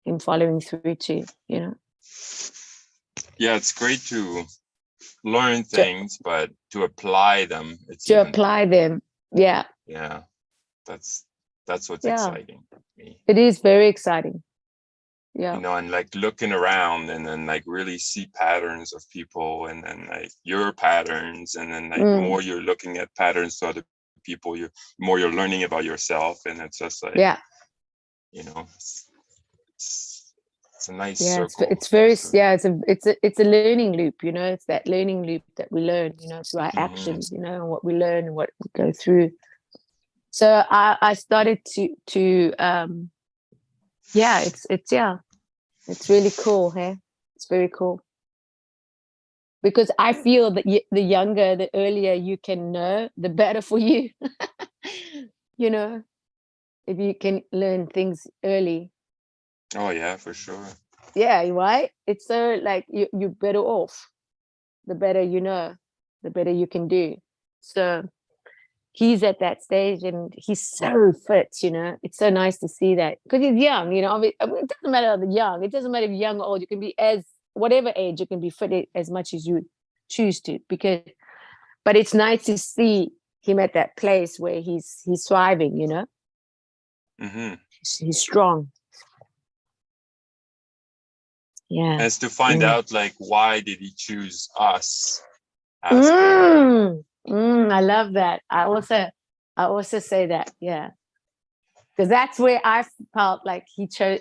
him following through too, Yeah, it's great to learn things, but to apply them, it's to even apply them. Yeah. Yeah, that's what's exciting for me. It is very exciting. Yeah. And like looking around and then like really see patterns of people, and then like your patterns, and then like more you're looking at patterns to other people, more you're learning about yourself, and it's just like it's a nice circle. It's very it's a learning loop, it's that learning loop that we learn, through our actions, and what we learn and what we go through. So I started to it's really cool. Hey, it's very cool, because I feel that the younger, the earlier you can know, the better for you. If you can learn things early. Oh yeah, for sure. Yeah, right. It's so like you're better off. The better you know, the better you can do. So he's at that stage, and he's so fit. It's so nice to see that, because he's young. It doesn't matter the young. It doesn't matter if you're young or old. You can be whatever age, you can be fit as much as you choose to. But it's nice to see him at that place where he's thriving. He's strong. Yeah. As to find out, like, why did he choose us? I love that. I also say that, yeah, because that's where I felt like he chose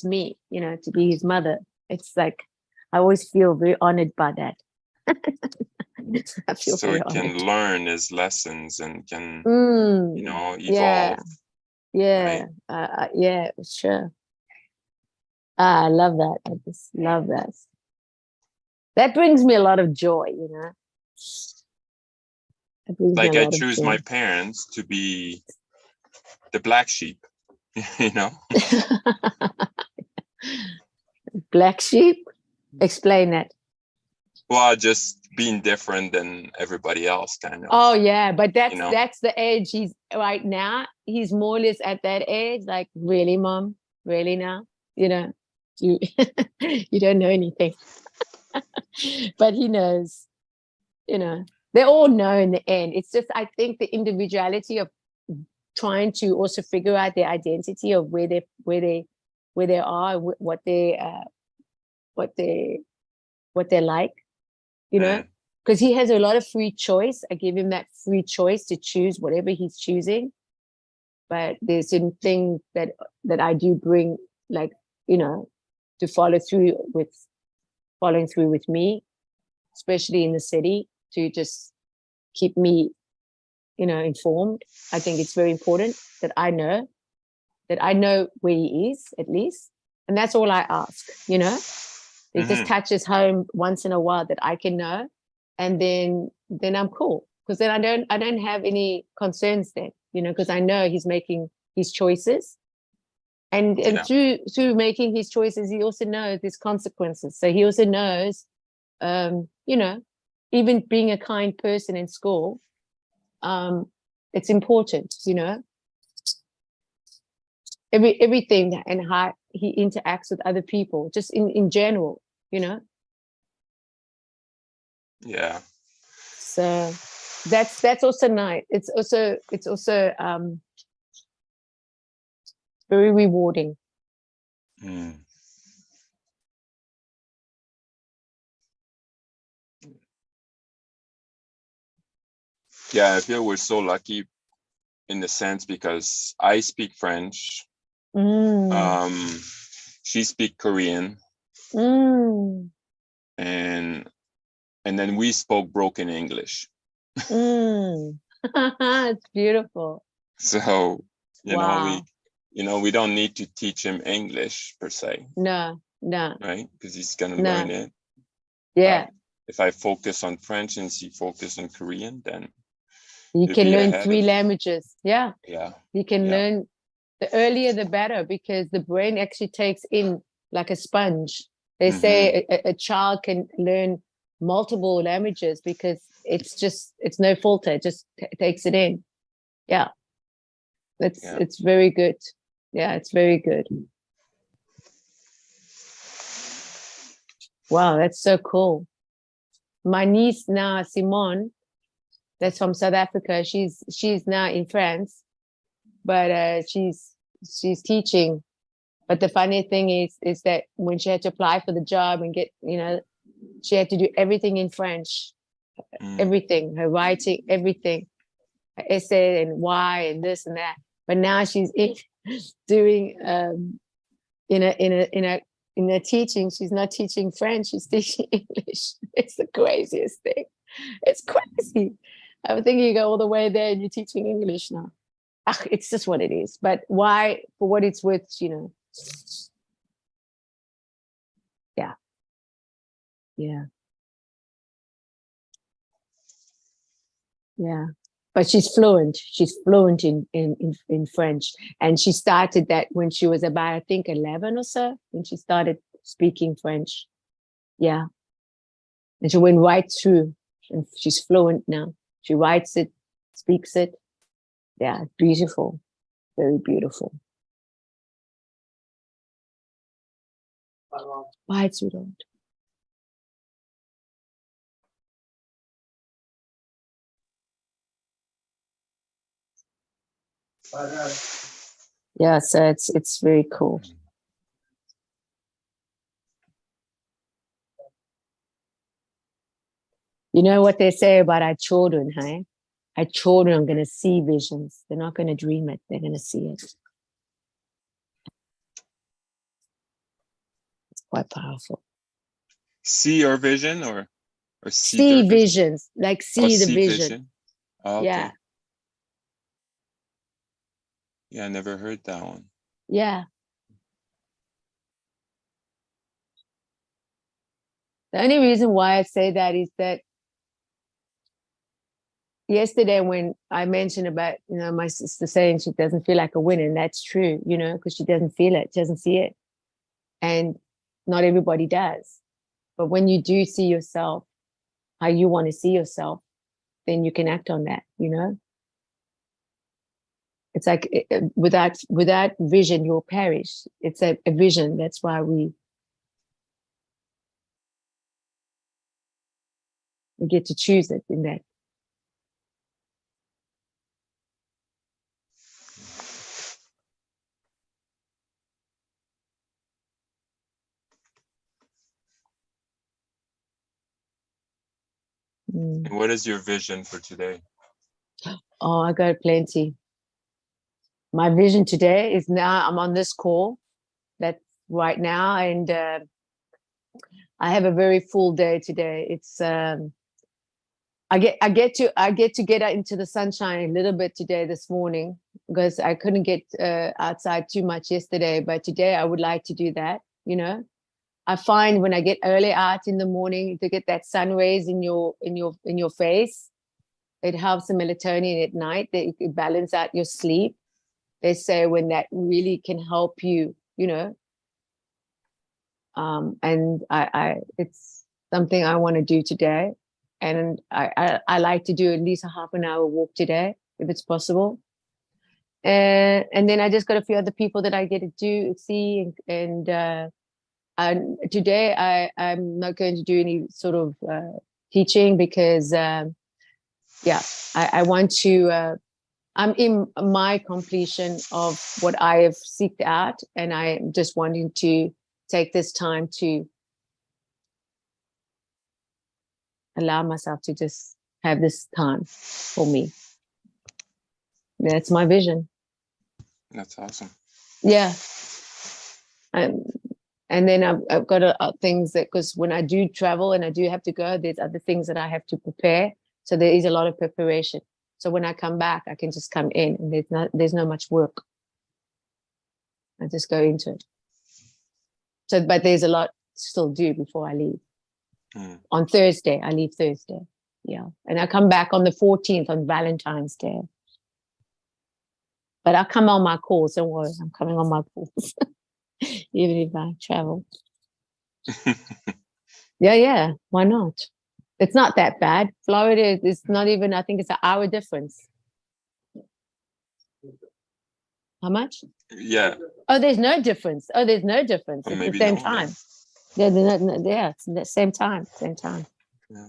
me, to be his mother. It's like I always feel very honored by that. I feel so he can learn his lessons and can, evolve. Yeah, right? Yeah, sure. I love that. I just love that. That brings me a lot of joy, Like I choose my parents to be the black sheep, Black sheep? Explain that. Well, just being different than everybody else, kind of. Oh yeah, but that's the age he's right now. He's more or less at that age, like, really, Mom? Really now? You you don't know anything. But he knows, they all know in the end. It's just, I think, the individuality of trying to also figure out their identity of where they are, what they're like, because he has a lot of free choice. I give him that free choice to choose whatever he's choosing. But there's certain things that I do bring, like, to following through with me, especially in the city, to just keep me, informed. I think it's very important that I know where he is, at least. And that's all I ask, It just touches home once in a while that I can know. And then I'm cool. Because then I don't have any concerns then, because I know he's making his choices. And through making his choices, he also knows his consequences. So he also knows, even being a kind person in school, it's important, everything, and how he interacts with other people, just in general, Yeah. So that's also nice. It's also very rewarding. Yeah, I feel we're so lucky in the sense, because I speak French. She speaks Korean. And then we spoke broken English. It's beautiful. So, we don't need to teach him English per se. No. Right? Because he's going to learn it. Yeah. If I focus on French and she focus on Korean, then you can learn 3 languages. Yeah. Yeah. You can learn, the earlier the better, because the brain actually takes in like a sponge. They say a child can learn multiple languages because it's no filter, it just takes it in. Yeah. It's very good. Yeah, it's very good. Wow, that's so cool. My niece now, Simone, that's from South Africa. She's now in France, but she's teaching. But the funny thing is that when she had to apply for the job and get, she had to do everything in French, everything, her writing, everything, her essay and why and this and that. But now she's doing in her teaching. She's not teaching French. She's teaching English. It's the craziest thing. It's crazy. I'm thinking you go all the way there and you're teaching English now. It's just what it is. But why? For what it's worth, Yeah. Yeah. Yeah. But she's fluent. She's fluent in French. And she started that when she was about, I think, 11 or so, when she started speaking French. Yeah. And she went right through. And she's fluent now. She writes it, speaks it. Yeah, beautiful. Very beautiful. Bye, sweetheart. Yeah, so it's very cool. You know what they say about our children, hey? Our children are going to see visions. They're not going to dream it. They're going to see it. It's quite powerful. See your vision or see visions, like see the vision. Oh, okay. Yeah. Yeah, I never heard that one. Yeah. The only reason why I say that is that yesterday when I mentioned about, my sister saying she doesn't feel like a winner, and that's true, because she doesn't feel it, she doesn't see it. And not everybody does. But when you do see yourself, how you want to see yourself, then you can act on that, It's like without vision, you'll perish. It's a vision. That's why we get to choose it in that. And what is your vision for today? Oh, I got plenty. My vision today is now I'm on this call that's right now, and I have a very full day today. It's I get to get out into the sunshine a little bit today, this morning, because I couldn't get outside too much yesterday, but today I would like to do that. I find when I get early out in the morning to get that sun rays in your face, it helps the melatonin at night. That it balance out your sleep. They say when that really can help you, and I it's something I want to do today. And I like to do at least a half an hour walk today, if it's possible. And then I just got a few other people that I get to see. And today I'm not going to do any sort of teaching because, I want to, I'm in my completion of what I have seeked out. And I'm just wanting to take this time to allow myself to just have this time for me. That's my vision. That's awesome. Yeah. And then I've got things that, because when I do travel and I do have to go, there's other things that I have to prepare. So there is a lot of preparation. So when I come back, I can just come in and there's not much work. I just go into it. So, but there's a lot to still do before I leave. On Thursday, I leave Thursday. Yeah. And I come back on the 14th on Valentine's Day. But I'll come on my calls. Don't worry, I'm coming on my calls. Even if I travel. Yeah. Why not? It's not that bad. Florida is not even, I think it's an hour difference. How much? Yeah. Oh, there's no difference. It's the same time. Yeah, it's the same time. Yeah.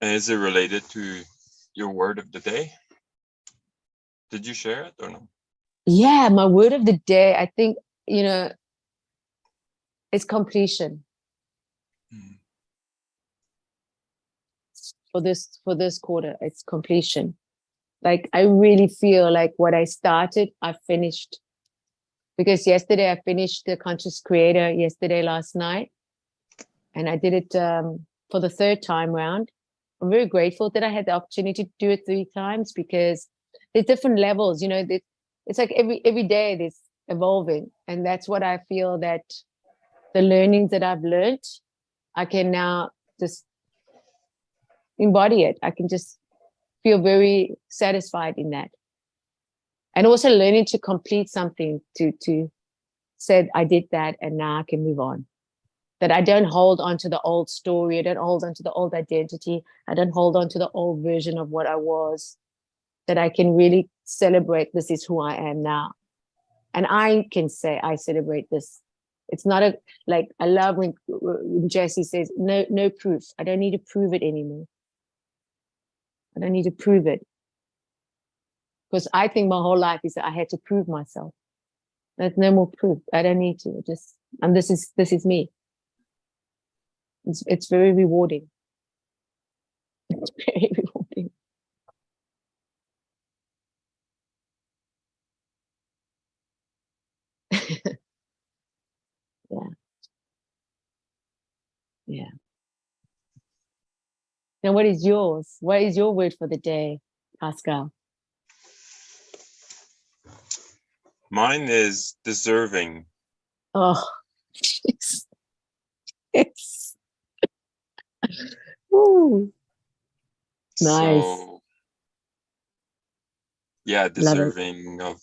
And is it related to your word of the day? Did you share it or no? Yeah, my word of the day, I think, is completion Mm. for this quarter. It's completion. Like I really feel like what I started, I finished. Because yesterday I finished the Conscious Creator last night, and I did it for the third time round. I'm very grateful that I had the opportunity to do it 3 times, because there's different levels. It's like every day there's evolving, and that's what I feel that the learnings that I've learned, I can now just embody it. I can just feel very satisfied in that, and also learning to complete something, to said I did that, and now I can move on. That I don't hold on to the old story. I don't hold on to the old identity. I don't hold on to the old version of what I was. That I can really celebrate, this is who I am now. And I can say I celebrate this. It's not like, I love when Jesse says, no proof. I don't need to prove it anymore. I don't need to prove it. Because I think my whole life is that I had to prove myself. There's no more proof. I don't need to. And this is me. It's very rewarding. It's very rewarding. Yeah. Yeah. Now, what is yours? What is your word for the day, Pascal? Mine is deserving. Oh, jeez. Yes. Ooh, nice. So yeah, Love it. deserving of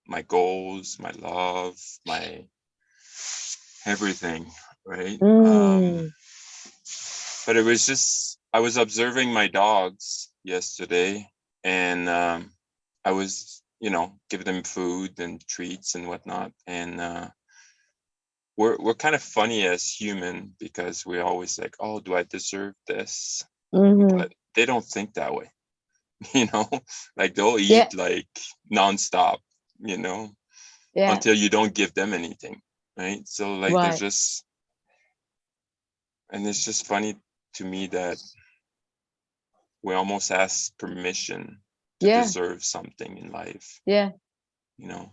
my goals, my love, my everything, right? Mm, But it was just, I was observing my dogs yesterday, and I was, giving them food and treats and whatnot. And we're kind of funny as human, because we always like, oh, do I deserve this? mm-hmm. But they don't think that way, like they'll Yeah, eat like nonstop, yeah, until you don't give them anything, right? So like they're right. just, and it's just funny to me that we almost ask permission to Yeah, deserve something in life, yeah, you know,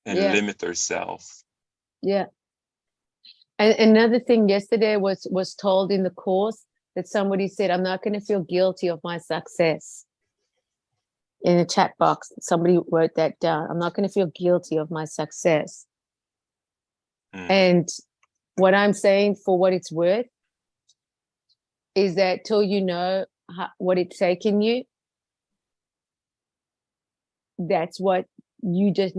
and yeah, limit ourselves. yeah. And another thing yesterday was told in the course, that somebody said, I'm not going to feel guilty of my success. In the chat box, somebody wrote that down. I'm not going to feel guilty of my success. Mm. And what I'm saying, for what it's worth, is that till you know what it's taken you, that's what you just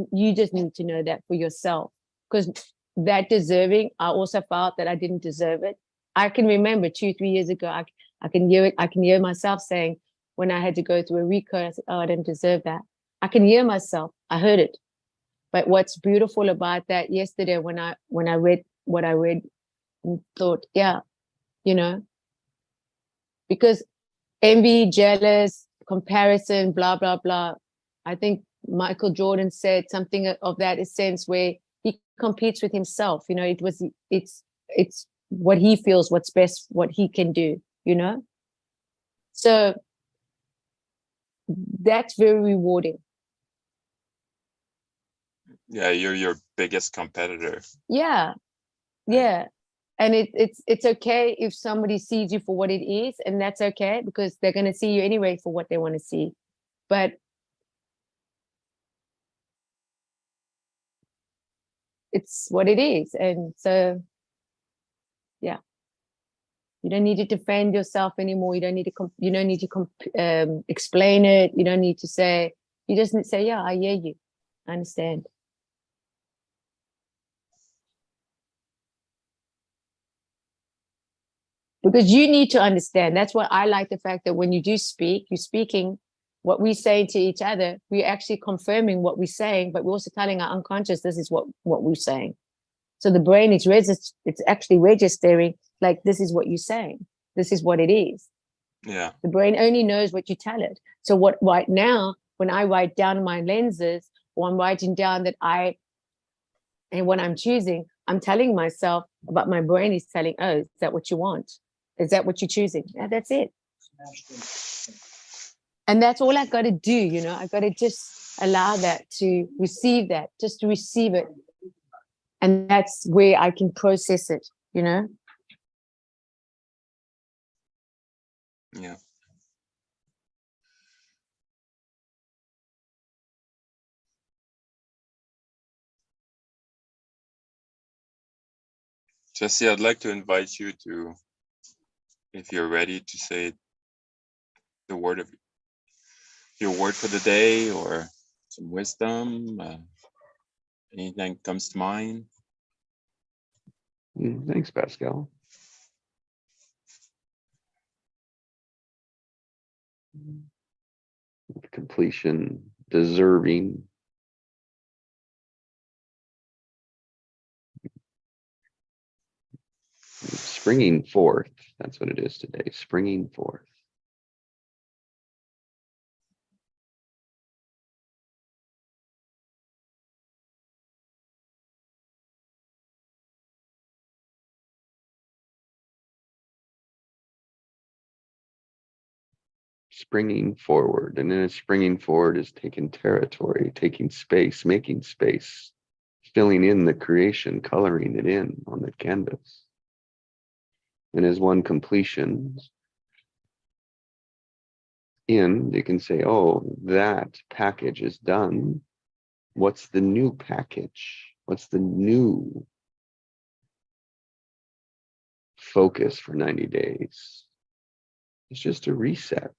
need to know that for yourself. Because that deserving, I also felt that I didn't deserve it. I can remember 2-3 years ago, I can hear it. I can hear myself saying, when I had to go through a recode, I said, oh, I didn't deserve that. I can hear myself. I heard it. But what's beautiful about that, yesterday when I read what I read, and thought, yeah, you know, because envy, jealous, comparison, blah, blah, blah. I think Michael Jordan said something of that sense, where he competes with himself. It's what he feels, what's best, what he can do, So that's very rewarding. Yeah, you're your biggest competitor. Yeah. Right? Yeah. And it's okay if somebody sees you for what it is, and that's okay, because they're going to see you anyway for what they want to see. But it's what it is. And so, yeah, you don't need to defend yourself anymore. You don't need to explain it. You don't need to say, you just need to say, yeah, I hear you. I understand. Because you need to understand. That's what I like, the fact that when you do speak, you're speaking what we say to each other, we're actually confirming what we're saying, but we're also telling our unconscious this is what we're saying. So the brain is it's actually registering, like, this is what you're saying. This is what it is. Yeah. The brain only knows what you tell it. So what right now, when I write down my lenses, or I'm writing down that and when I'm choosing, I'm telling myself, but my brain is telling, oh, is that what you want? Is that what you're choosing? Yeah, that's it. And that's all I got to do, you know. I got to just allow that to receive that, just to receive it. And that's where I can process it, you know. Yeah. Jesse, I'd like to invite you to, if you're ready, to say the word of your word for the day, or some wisdom, anything comes to mind. Thanks, Pascal. Completion, deserving. Springing forth. That's what it is today. Springing forth. Springing forward, and then springing forward is taking territory, taking space, making space, filling in the creation, coloring it in on the canvas. And as one completion in, you can say, oh, that package is done. What's the new package? What's the new focus for 90 days? It's just a reset.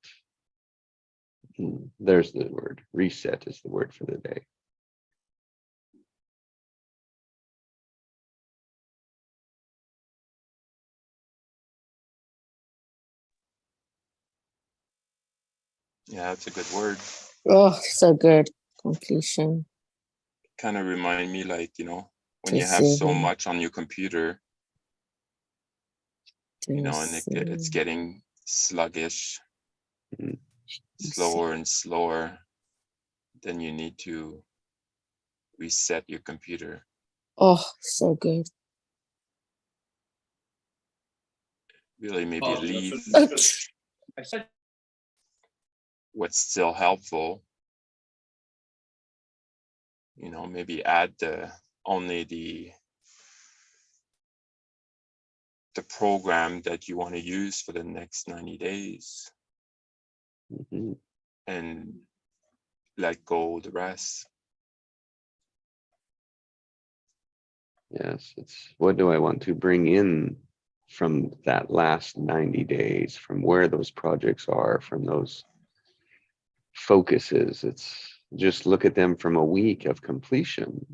There's the word. Reset is the word for the day. Yeah, that's a good word. Oh, so good. Completion. Kind of remind me, like, you know, when you have so much on your computer, you know, and it's getting sluggish, slower and slower, then you need to reset your computer. Oh, so good. Really, maybe leave what's still helpful. You know, maybe add only the program that you want to use for the next 90 days, and let go the rest. Yes, it's what do I want to bring in from that last 90 days, from where those projects are, from those focuses. It's just look at them from a week of completion.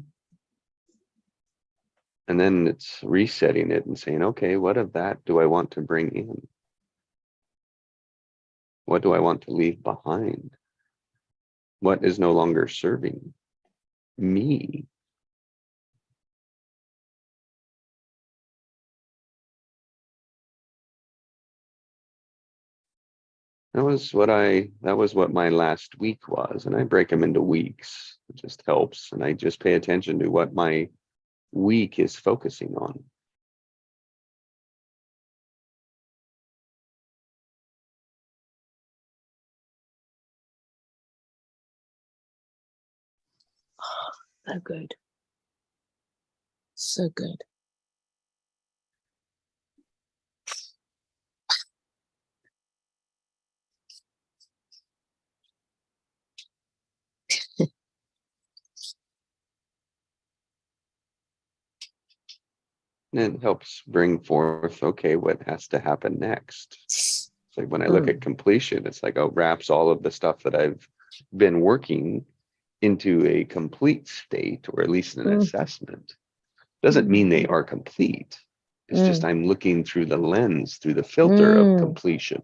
And then it's resetting it and saying, okay, what of that do I want to bring in? What do I want to leave behind? What is no longer serving me? That was what my last week was. And I break them into weeks. It just helps. And I just pay attention to what my week is focusing on. So good. So good. And it helps bring forth, okay, what has to happen next. It's like when I look at completion, it's like, oh, wraps all of the stuff that I've been working into a complete state, or at least an assessment. Doesn't mean they are complete. It's just I'm looking through the lens, through the filter of completion.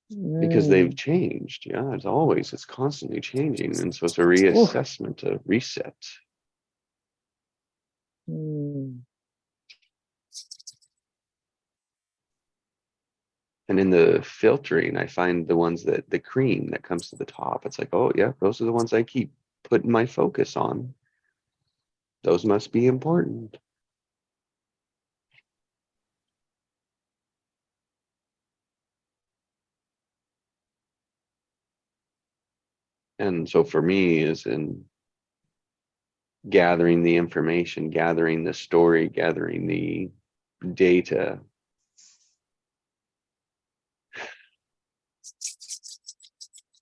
because they've Mm. changed. Yeah, it's constantly changing. And so it's a Oof. reassessment, a reset. Mm. And in the filtering, I find the ones that the cream that comes to the top, it's like, oh yeah, those are the ones I keep putting my focus on. Those must be important. And so for me is in gathering the information, gathering the story, gathering the data,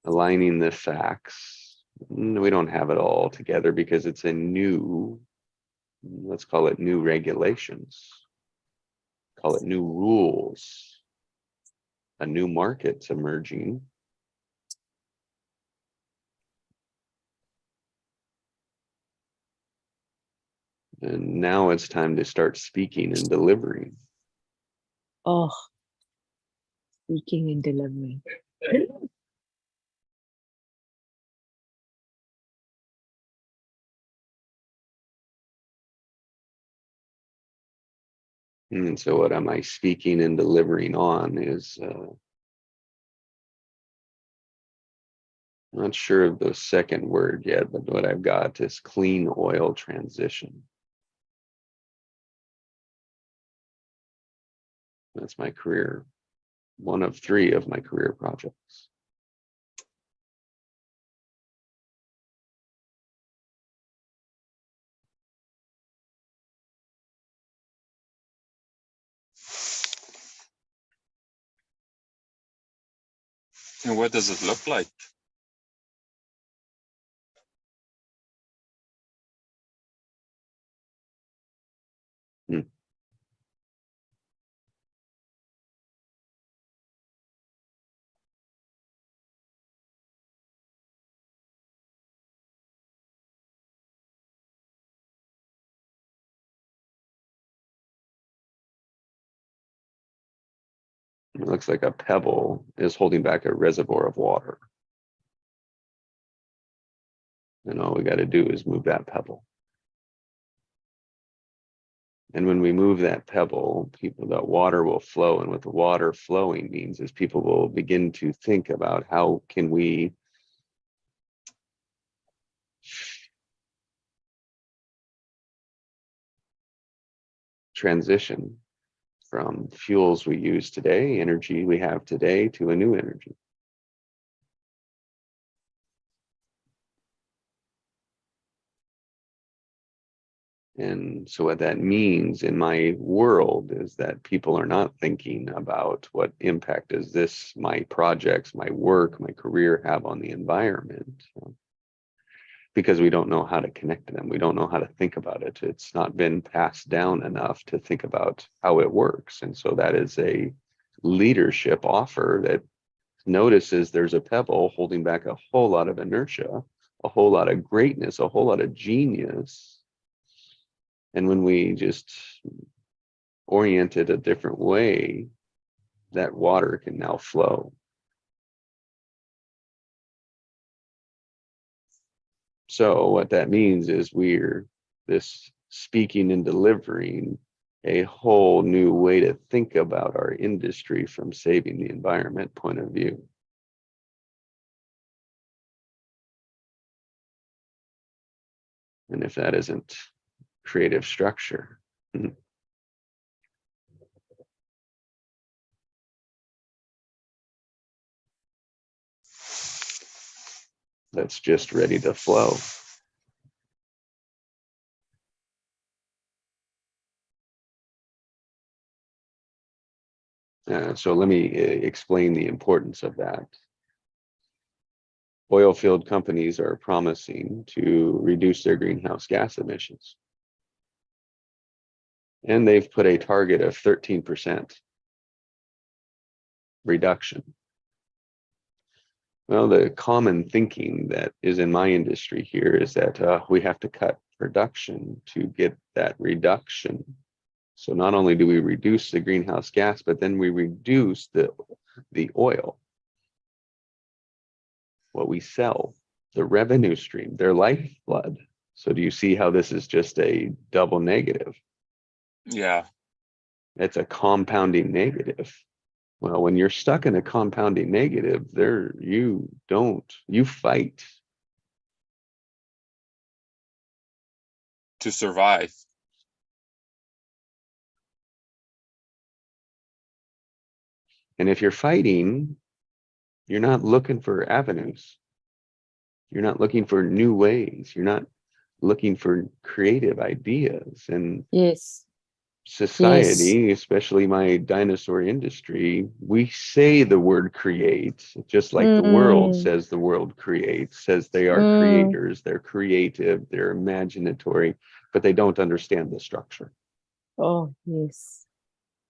aligning the facts. We don't have it all together because it's a new, let's call it new regulations, call it new rules, a new market's emerging. And now it's time to start speaking and delivering. Oh, speaking and delivering. And so what am I speaking and delivering on is, I'm not sure of the second word yet, but what I've got is clean oil transition. That's my career, one of 3 of my career projects. And what does it look like? Hmm. It looks like a pebble is holding back a reservoir of water. And all we got to do is move that pebble. And when we move that pebble, that water will flow. And what the water flowing means is people will begin to think about how can we transition from fuels we use today, energy we have today, to a new energy. And so what that means in my world is that people are not thinking about what impact does this, my projects, my work, my career have on the environment, because we don't know how to connect to them. We don't know how to think about it. It's not been passed down enough to think about how it works. And so that is a leadership offer that notices there's a pebble holding back a whole lot of inertia, a whole lot of greatness, a whole lot of genius. And when we just orient it a different way, that water can now flow. So what that means is we're this speaking and delivering a whole new way to think about our industry from saving the environment point of view. And if that isn't creative structure, that's just ready to flow. So let me explain the importance of that. Oil field companies are promising to reduce their greenhouse gas emissions. And they've put a target of 13% reduction. Well, the common thinking that is in my industry here is that we have to cut production to get that reduction. So not only do we reduce the greenhouse gas, but then we reduce the oil. what we sell, the revenue stream, their lifeblood. So do you see how this is just a double negative? Yeah. It's a compounding negative. Well, when you're stuck in a compounding negative, you fight. To survive. And if you're fighting, you're not looking for avenues. You're not looking for new ways. You're not looking for creative ideas. And Yes. society, especially my dinosaur industry, we say the word create, just like the world says the world creates, says they are creators, they're creative, they're imaginatory, but they don't understand the structure. Oh, yes.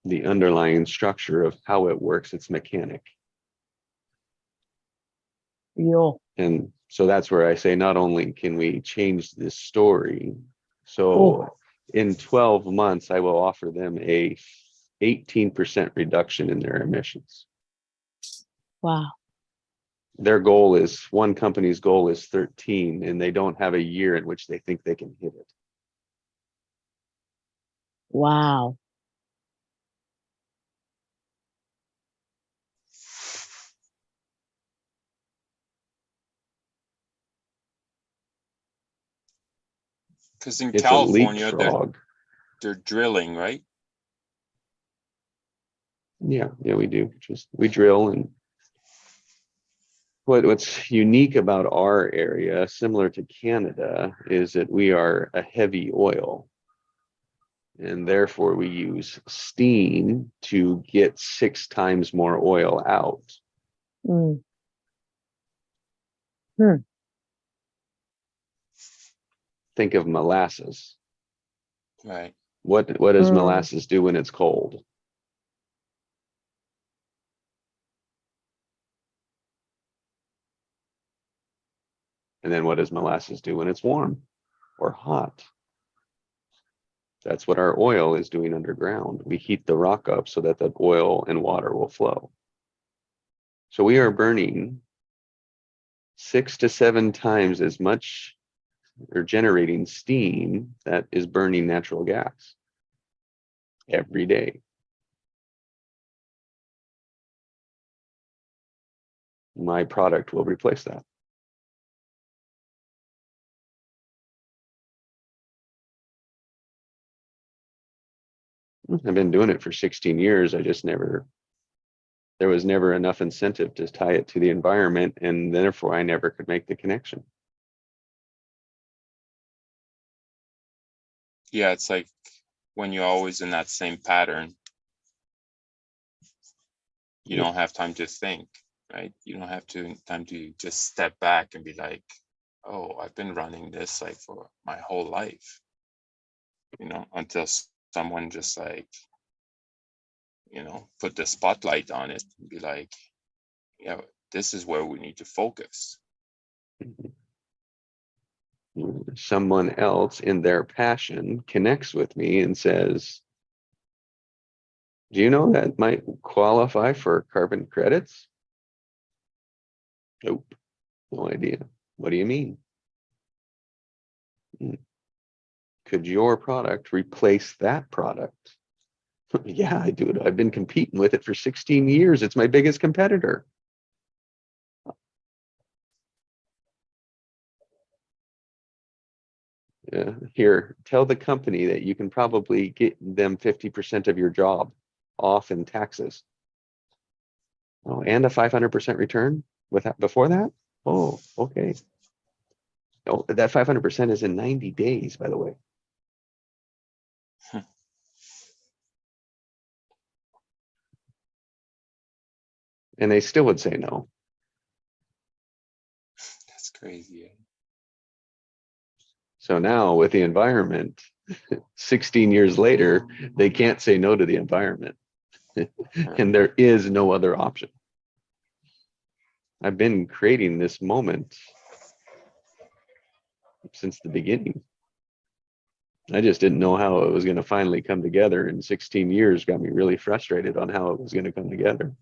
The underlying structure of how it works, its mechanic. Yeah. And so that's where I say not only can we change this story, so in 12 months, I will offer them a 18% reduction in their emissions. Wow. Their goal is, one company's goal is 13, and they don't have a year in which they think they can hit it. Wow. Because in It's California, a leapfrog. they're drilling, right? Yeah, we do. We drill. And what's unique about our area, similar to Canada, is that we are a heavy oil. And therefore we use steam to get 6 times more oil out. Think of molasses. Right. What does molasses do when it's cold? And then what does molasses do when it's warm or hot? That's what our oil is doing underground. We heat the rock up so that the oil and water will flow. So we are burning 6 to 7 times as much, or generating steam that is burning natural gas every day. My product will replace that. I've been doing it for 16 years. There was never enough incentive to tie it to the environment, and therefore I never could make the connection. Yeah, it's like when you're always in that same pattern, you don't have time to think, right? You don't have time to just step back and be like, oh, I've been running this like for my whole life, until someone just like, put the spotlight on it and be like, yeah, this is where we need to focus. Someone else in their passion connects with me and says, do you know that might qualify for carbon credits? Nope, no idea. What do you mean? Could your product replace that product? Yeah, I do it. I've been competing with it for 16 years. It's my biggest competitor. Here, tell the company that you can probably get them 50% of your job off in taxes. Oh, and a 500% return before that? Oh, okay. Oh, that 500% is in 90 days, by the way. And they still would say no. That's crazy. So now with the environment, 16 years later, they can't say no to the environment. And there is no other option. I've been creating this moment since the beginning. I just didn't know how it was going to finally come together, and 16 years got me really frustrated on how it was going to come together.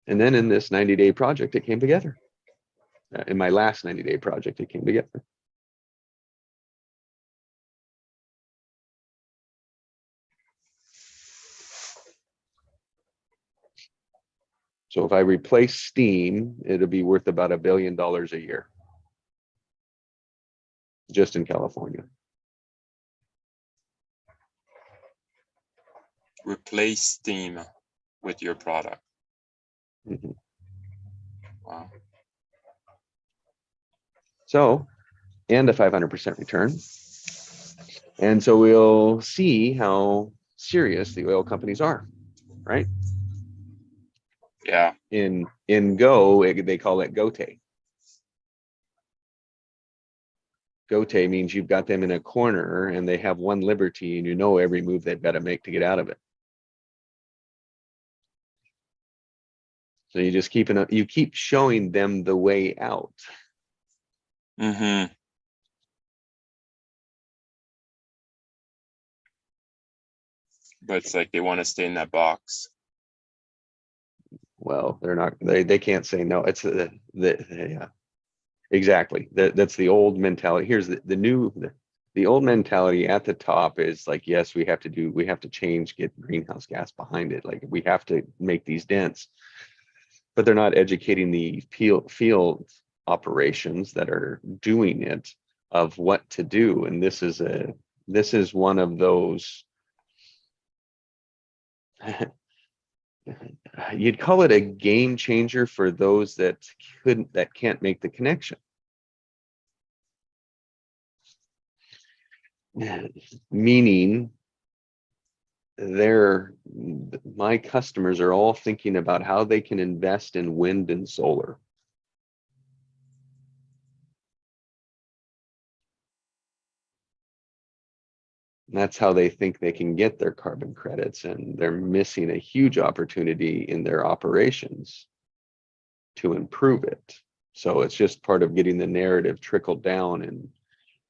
And then in this 90-day project, it came together. In my last 90-day project, it came together. So if I replace steam, it'll be worth about $1 billion a year, just in California. Replace steam with your product. Mm-hmm. Wow. So, and a 500% return. And so we'll see how serious the oil companies are, right? Yeah. In Go, they call it Gote. Gote means you've got them in a corner and they have one liberty and you know every move they've got to make to get out of it. So you just keep showing them the way out. Mm-hmm. But it's like they want to stay in that box. Well, they're not, they can't say no. It's yeah, exactly. That's the old mentality. Here's the old mentality at the top is like, yes, we have to change, get greenhouse gas behind it. Like we have to make these dents, but they're not educating the field operations that are doing it of what to do. And this is one of those, you'd call it a game changer for those that can't make the connection. Meaning my customers are all thinking about how they can invest in wind and solar. And that's how they think they can get their carbon credits, and they're missing a huge opportunity in their operations to improve it. So it's just part of getting the narrative trickled down and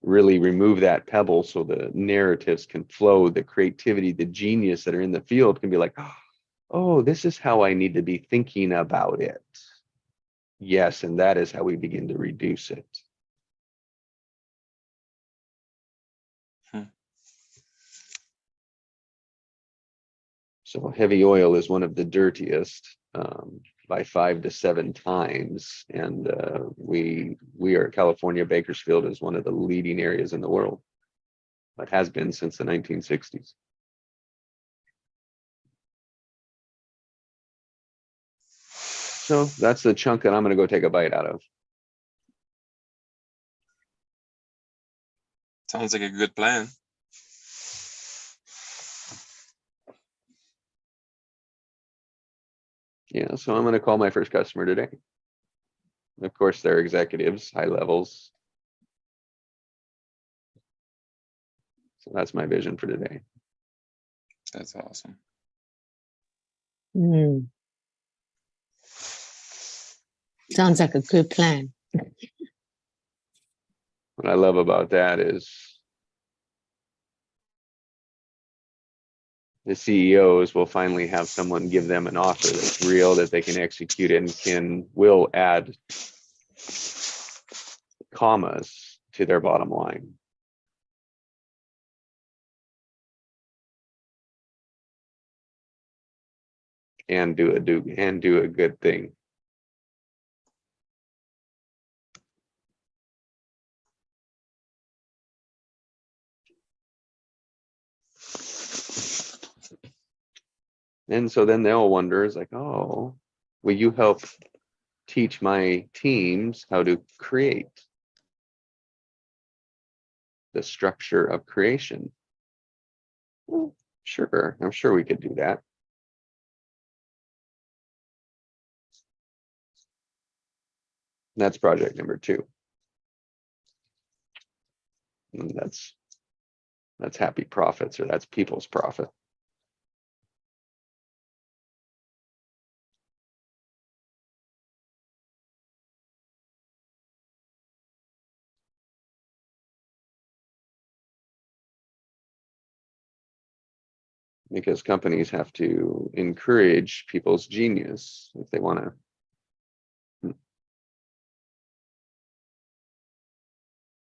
really remove that pebble so the narratives can flow, the creativity, the genius that are in the field can be like, oh, this is how I need to be thinking about it. Yes, and that is how we begin to reduce it. So heavy oil is one of the dirtiest by 5 to 7 times. And we are California, Bakersfield is one of the leading areas in the world. It has been since the 1960s. So that's the chunk that I'm going to go take a bite out of. Sounds like a good plan. Yeah, so I'm going to call my first customer today. Of course, they're executives, high levels. So that's my vision for today. That's awesome. Sounds like a good plan. What I love about that is the CEOs will finally have someone give them an offer that's real, that they can execute and will add commas to their bottom line. And do a good thing. And so then they'll wonder, is like, oh, will you help teach my teams how to create the structure of creation? Well, sure, I'm sure we could do that. That's project number 2. And that's happy profits, or that's people's profit. because companies have to encourage people's genius if they want to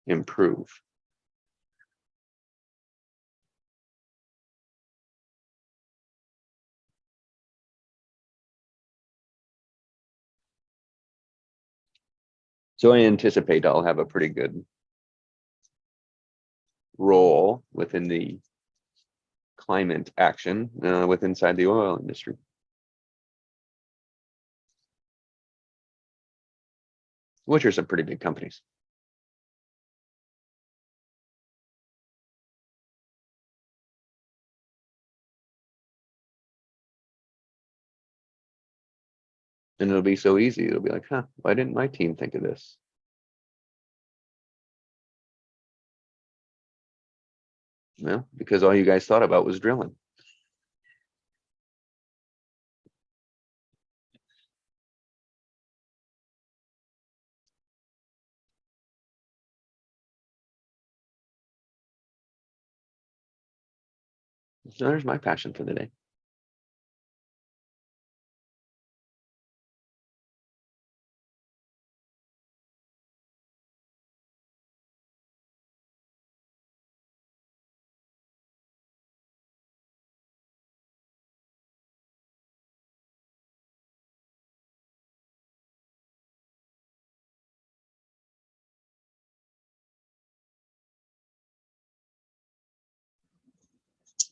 improve. So I anticipate I'll have a pretty good role within the climate action with inside the oil industry. Which are some pretty big companies. And it'll be so easy. It'll be like, huh, why didn't my team think of this? Well, because all you guys thought about was drilling. So there's my passion for the day.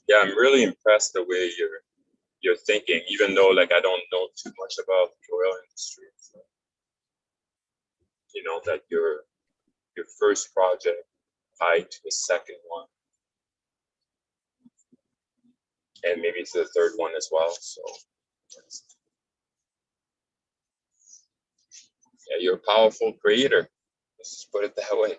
Yeah, I'm really impressed the way you're thinking, even though like I don't know too much about the oil industry. So, you know, that your first project tied to the second one, and maybe to the third one as well. So yeah, you're a powerful creator. Let's just put it that way.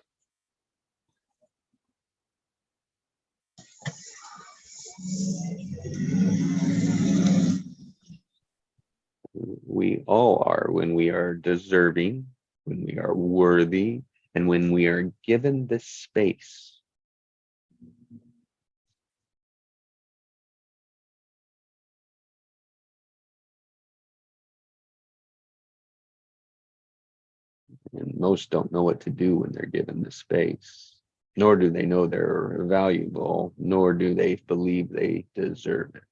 We all are when we are deserving, when we are worthy, and when we are given this space. And most don't know what to do when they're given this space, nor do they know they're valuable, nor do they believe they deserve it.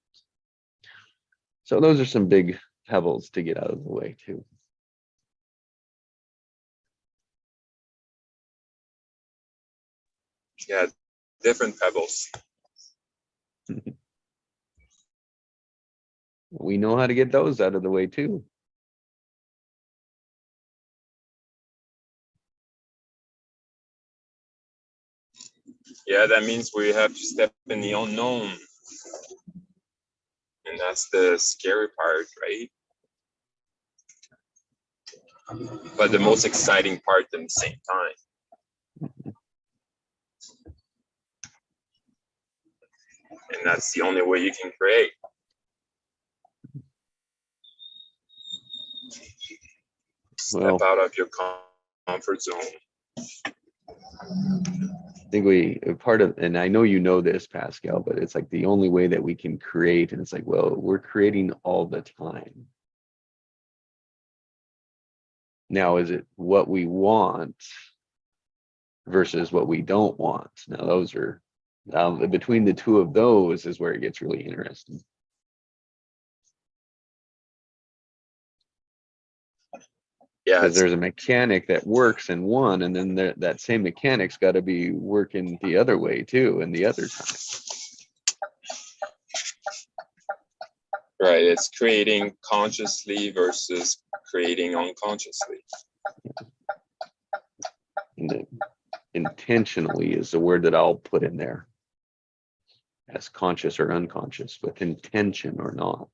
So those are some big pebbles to get out of the way too. Yeah, different pebbles. We know how to get those out of the way too. Yeah, that means we have to step in the unknown. And that's the scary part, right? But the most exciting part at the same time. And that's the only way you can create. Step out of your comfort zone. I think part of, and I know you know this, Pascal, but it's like the only way that we can create, and it's like, well, we're creating all the time. Now, is it what we want versus what we don't want? Now, those are, between the two of those is where it gets really interesting. Yeah, because there's a mechanic that works in one, and then that same mechanic's got to be working the other way too, and the other time. Right, it's creating consciously versus creating unconsciously. And intentionally is the word that I'll put in there, as conscious or unconscious, with intention or not.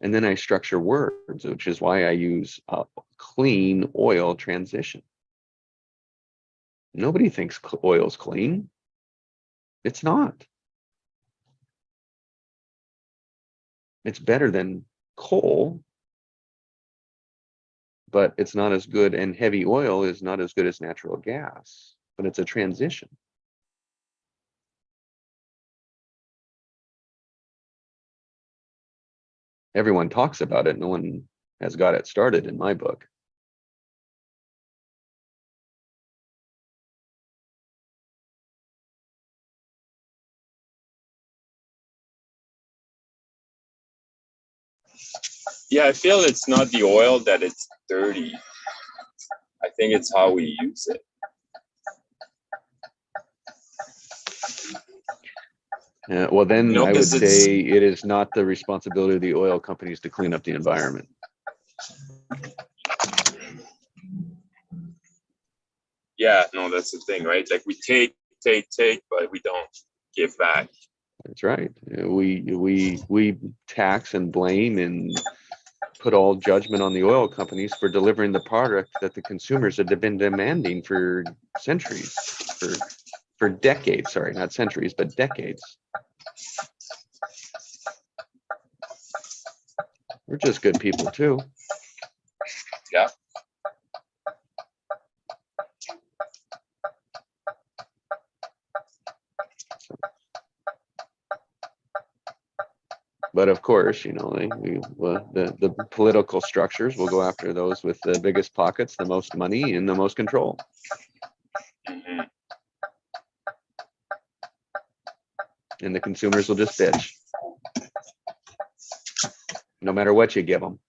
And then I structure words, which is why I use a clean oil transition. Nobody thinks oil's clean. It's not. It's better than coal, but it's not as good, and heavy oil is not as good as natural gas, but it's a transition. everyone talks about it. No one has got it started in my book. Yeah, I feel it's not the oil that it's dirty. I think it's how we use it. Well, then No, I would 'cause it's- say it is not the responsibility of the oil companies to clean up the environment. Yeah, no, that's the thing, right? Like we take, but we don't give back. That's right. We tax and blame and put all judgment on the oil companies for delivering the product that the consumers have been demanding for centuries, for decades. Sorry, not centuries, but decades. We're just good people too. Yeah. But of course, you know, the political structures will go after those with the biggest pockets, the most money, and the most control. Mm-hmm. And the consumers will just bitch, no matter what you give them.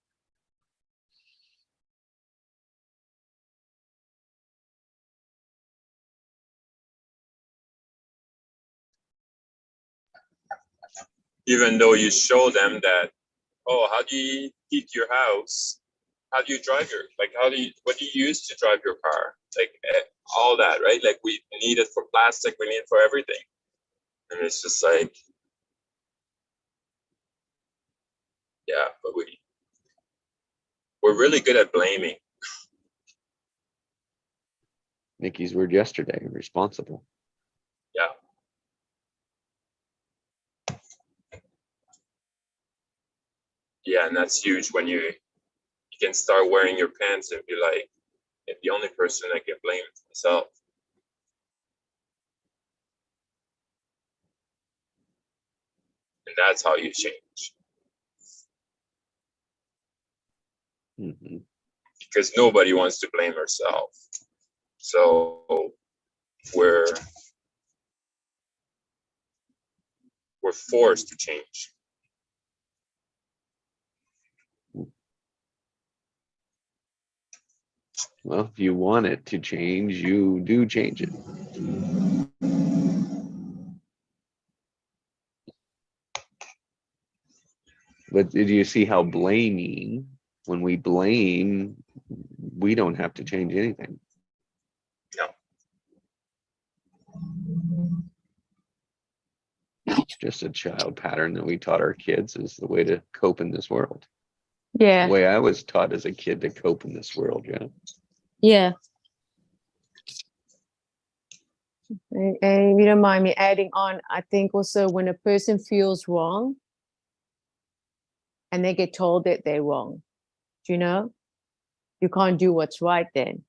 Even though you show them that, oh, how do you heat your house? How do you drive what do you use to drive your car? Like all that, right? Like we need it for plastic, we need it for everything. And it's just like, yeah, but we're really good at blaming. Nikki's word yesterday, responsible. Yeah. Yeah, and that's huge when you can start wearing your pants and be like, if the only person I can blame is myself. And that's how you change. Mm-hmm. Because nobody wants to blame herself. So we're forced to change. Well, if you want it to change, you do change it. But did you see how blaming, when we blame, we don't have to change anything. No. It's just a child pattern that we taught our kids is the way to cope in this world. Yeah. The way I was taught as a kid to cope in this world, yeah. Yeah. And if you don't mind me adding on, I think also when a person feels wrong and they get told that they're wrong, you know, you can't do what's right then.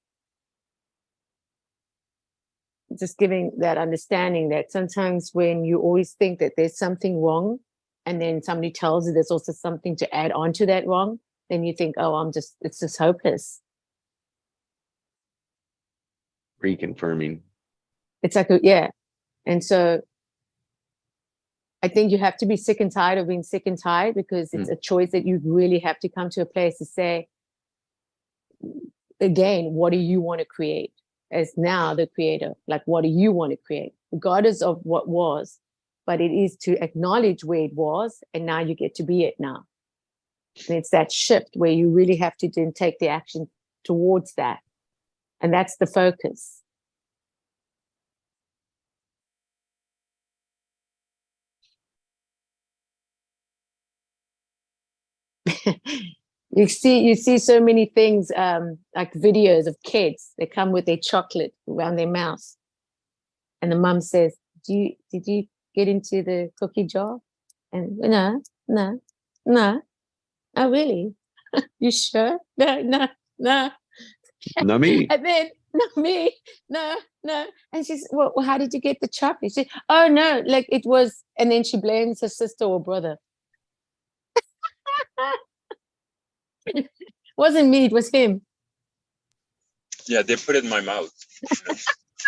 Just giving that understanding that sometimes when you always think that there's something wrong and then somebody tells you there's also something to add on to that wrong, then you think, oh, it's just hopeless. Reconfirming. It's like, yeah. And so I think you have to be sick and tired of being sick and tired, because it's a choice that you really have to come to a place to say, again, what do you want to create? As now the creator, like, what do you want to create? Regardless of what was, but it is to acknowledge where it was, and now you get to be it now. And it's that shift where you really have to then take the action towards that. And that's the focus. You see so many things, like videos of kids. They come with their chocolate around their mouth, and the mum says, did you get into the cookie jar? And no. Oh, really? You sure? No. Not me. And then, not me. No. And she's, well, how did you get the chocolate? She, oh no, like it was. And then she blames her sister or brother. Wasn't me, it was him. Yeah, they put it in my mouth.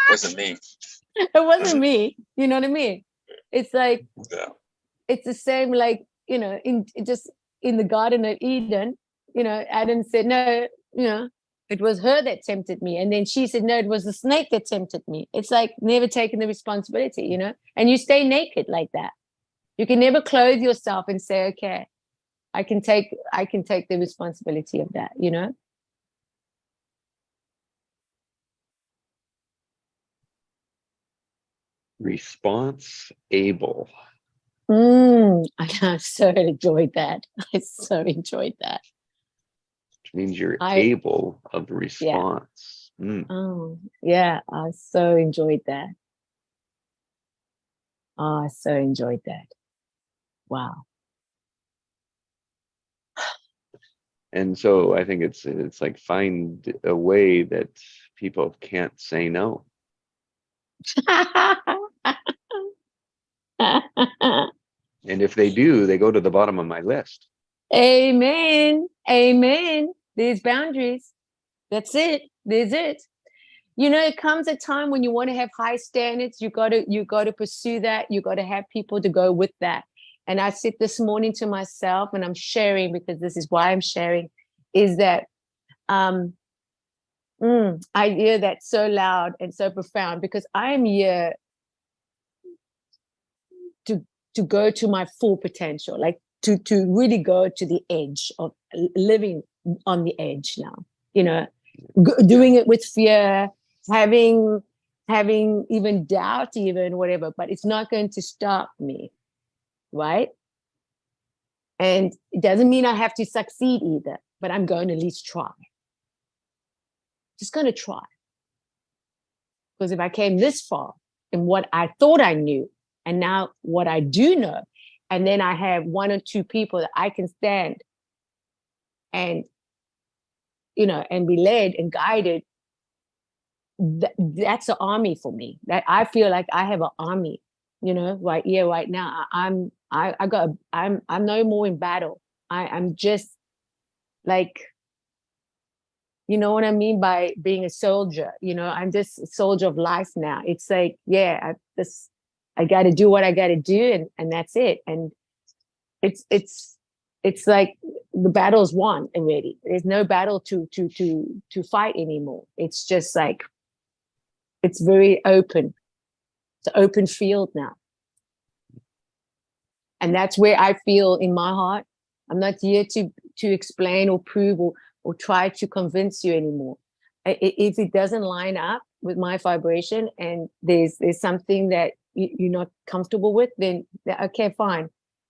Wasn't me. It wasn't me. You know what I mean? It's like, Yeah. it's the same, like, in just in the Garden of Eden, Adam said, no, it was her that tempted me. And then she said, no, it was the snake that tempted me. It's like never taking the responsibility, and you stay naked like that. You can never clothe yourself and say, okay, I can take the responsibility of that, Response able. I so enjoyed that. I so enjoyed that. Which means you're able of response. Yeah. Oh, yeah. I so enjoyed that. Oh, I so enjoyed that. Wow. And so I think it's like find a way that people can't say no. And if they do, they go to the bottom of my list. Amen. Amen. There's boundaries. That's it. There's it. It comes a time when you want to have high standards. You got to pursue that. You got to have people to go with that. And I said this morning to myself, and I'm sharing because this is why I'm sharing, is that I hear that so loud and so profound because I'm here to go to my full potential, like to really go to the edge of living on the edge now, doing it with fear, having even doubt, even whatever, but it's not going to stop me, right? And it doesn't mean I have to succeed either, but I'm going to at least try. Just going to try. Because if I came this far in what I thought I knew, and now what I do know, and then I have one or two people that I can stand and, and be led and guided, that's an army for me. That I feel like I have an army, right here, right now. I'm no more in battle. I'm just like, you know what I mean by being a soldier. I'm just a soldier of life now. It's like, yeah, I got to do what I got to do, and that's it. And it's like the battle's won already. There's no battle to fight anymore. It's just like it's very open. It's an open field now, and that's where I feel in my heart. I'm not here to explain or prove or try to convince you anymore. If it doesn't line up with my vibration and there's something that you're not comfortable with, then okay, fine.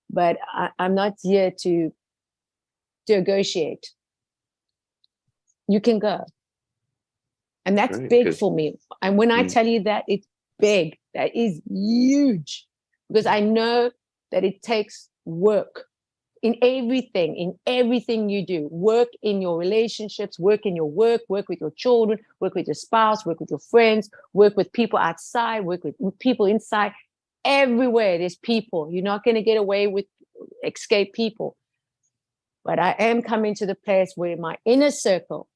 But I'm not here to negotiate. You can go. And that's right, big for me. And when I tell you that, it's big. That is huge. Because I know that it takes work in everything you do. Work in your relationships, work in your work with your children, work with your spouse, work with your friends, work with people outside, work with people inside. Everywhere there's people. You're not going to get away with escape people. But I am coming to the place where my inner circle,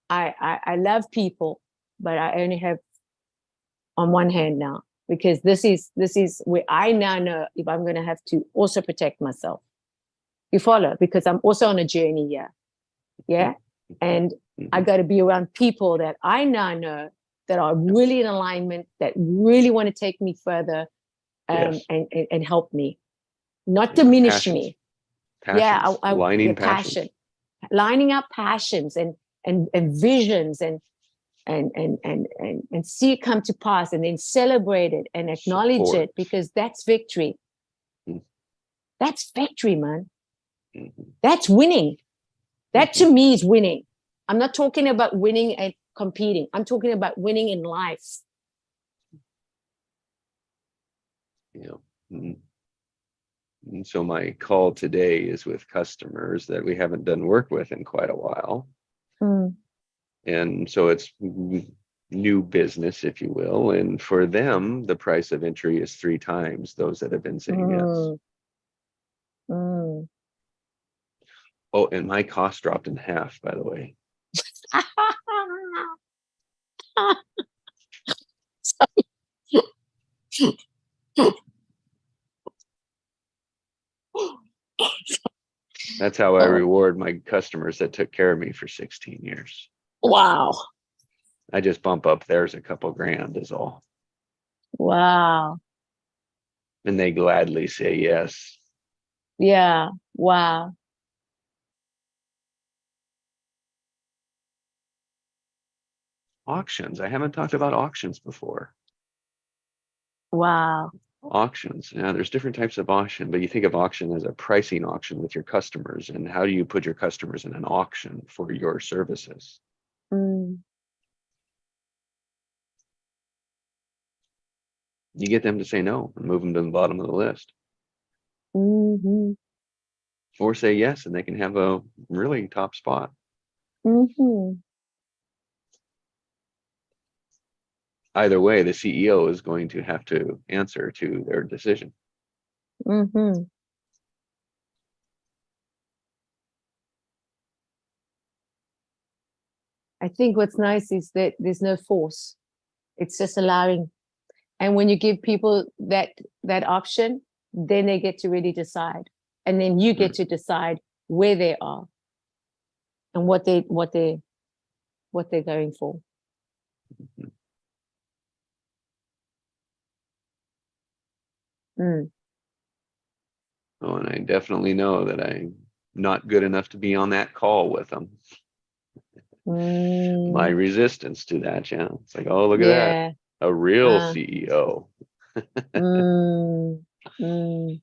I love people, but I only have on one hand now, because this is where I now know if I'm going to have to also protect myself. You follow? Because I'm also on a journey here. Yeah. And I got to be around people that I now know that are really in alignment, that really want to take me further and help me, not diminish me. Passions. Lining up passions and visions and see it come to pass, and then celebrate it and acknowledge it, because that's victory. That's victory, man. That's winning. That to me is winning. I'm not talking about winning and competing. I'm talking about winning in life. Yeah. And so my call today is with customers that we haven't done work with in quite a while. And so it's new business, if you will. And for them, the price of entry is 3 times those that have been saying yes. Oh, and my cost dropped in half, by the way. That's how I Oh, reward my customers that took care of me for 16 years. wow. I just bump up theirs a couple grand is all. Wow. And they gladly say yes. Yeah. Wow. Auctions. I haven't talked about auctions before. Wow. Auctions. Yeah, there's different types of auction, but you think of auction as a pricing auction with your customers. And how do you put your customers in an auction for your services? Mm. You get them to say no and move them to the bottom of the list. Mm-hmm. Or say yes, and they can have a really top spot. Mm-hmm. Either way, the CEO is going to have to answer to their decision. Mm-hmm. I think what's nice is that there's no force. It's just allowing. And when you give people that option, then they get to really decide. And then you get to decide where they are and what they're going for. Mm. Oh, and I definitely know that I'm not good enough to be on that call with them. My Mm. resistance to that, yeah. It's like, oh, look at that. Yeah. A real CEO. Mm. Mm.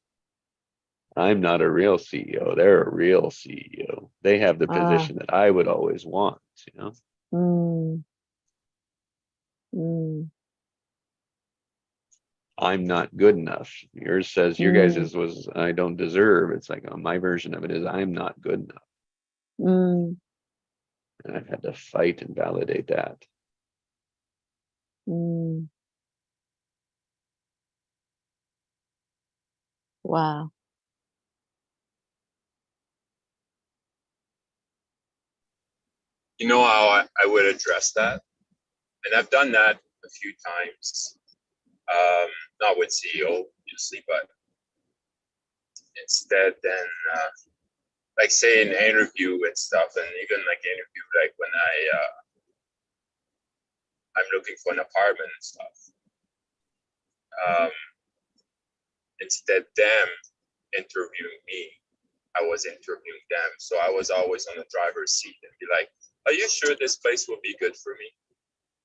I'm not a real CEO. They're a real CEO. They have the Ah. position that I would always want, you know? Mm. Mm. I'm not good enough. Yours says your Mm. guys' was I don't deserve. It's like my version of it is I'm not good enough. Mm. And I've had to fight and validate that. Mm. Wow. You know how I would address that? And I've done that a few times. Not with CEO, obviously, but instead then like say an interview and stuff, and even like interview like when I'm looking for an apartment and stuff. Instead them interviewing me, I was interviewing them. So I was always on the driver's seat and be like, are you sure this place will be good for me?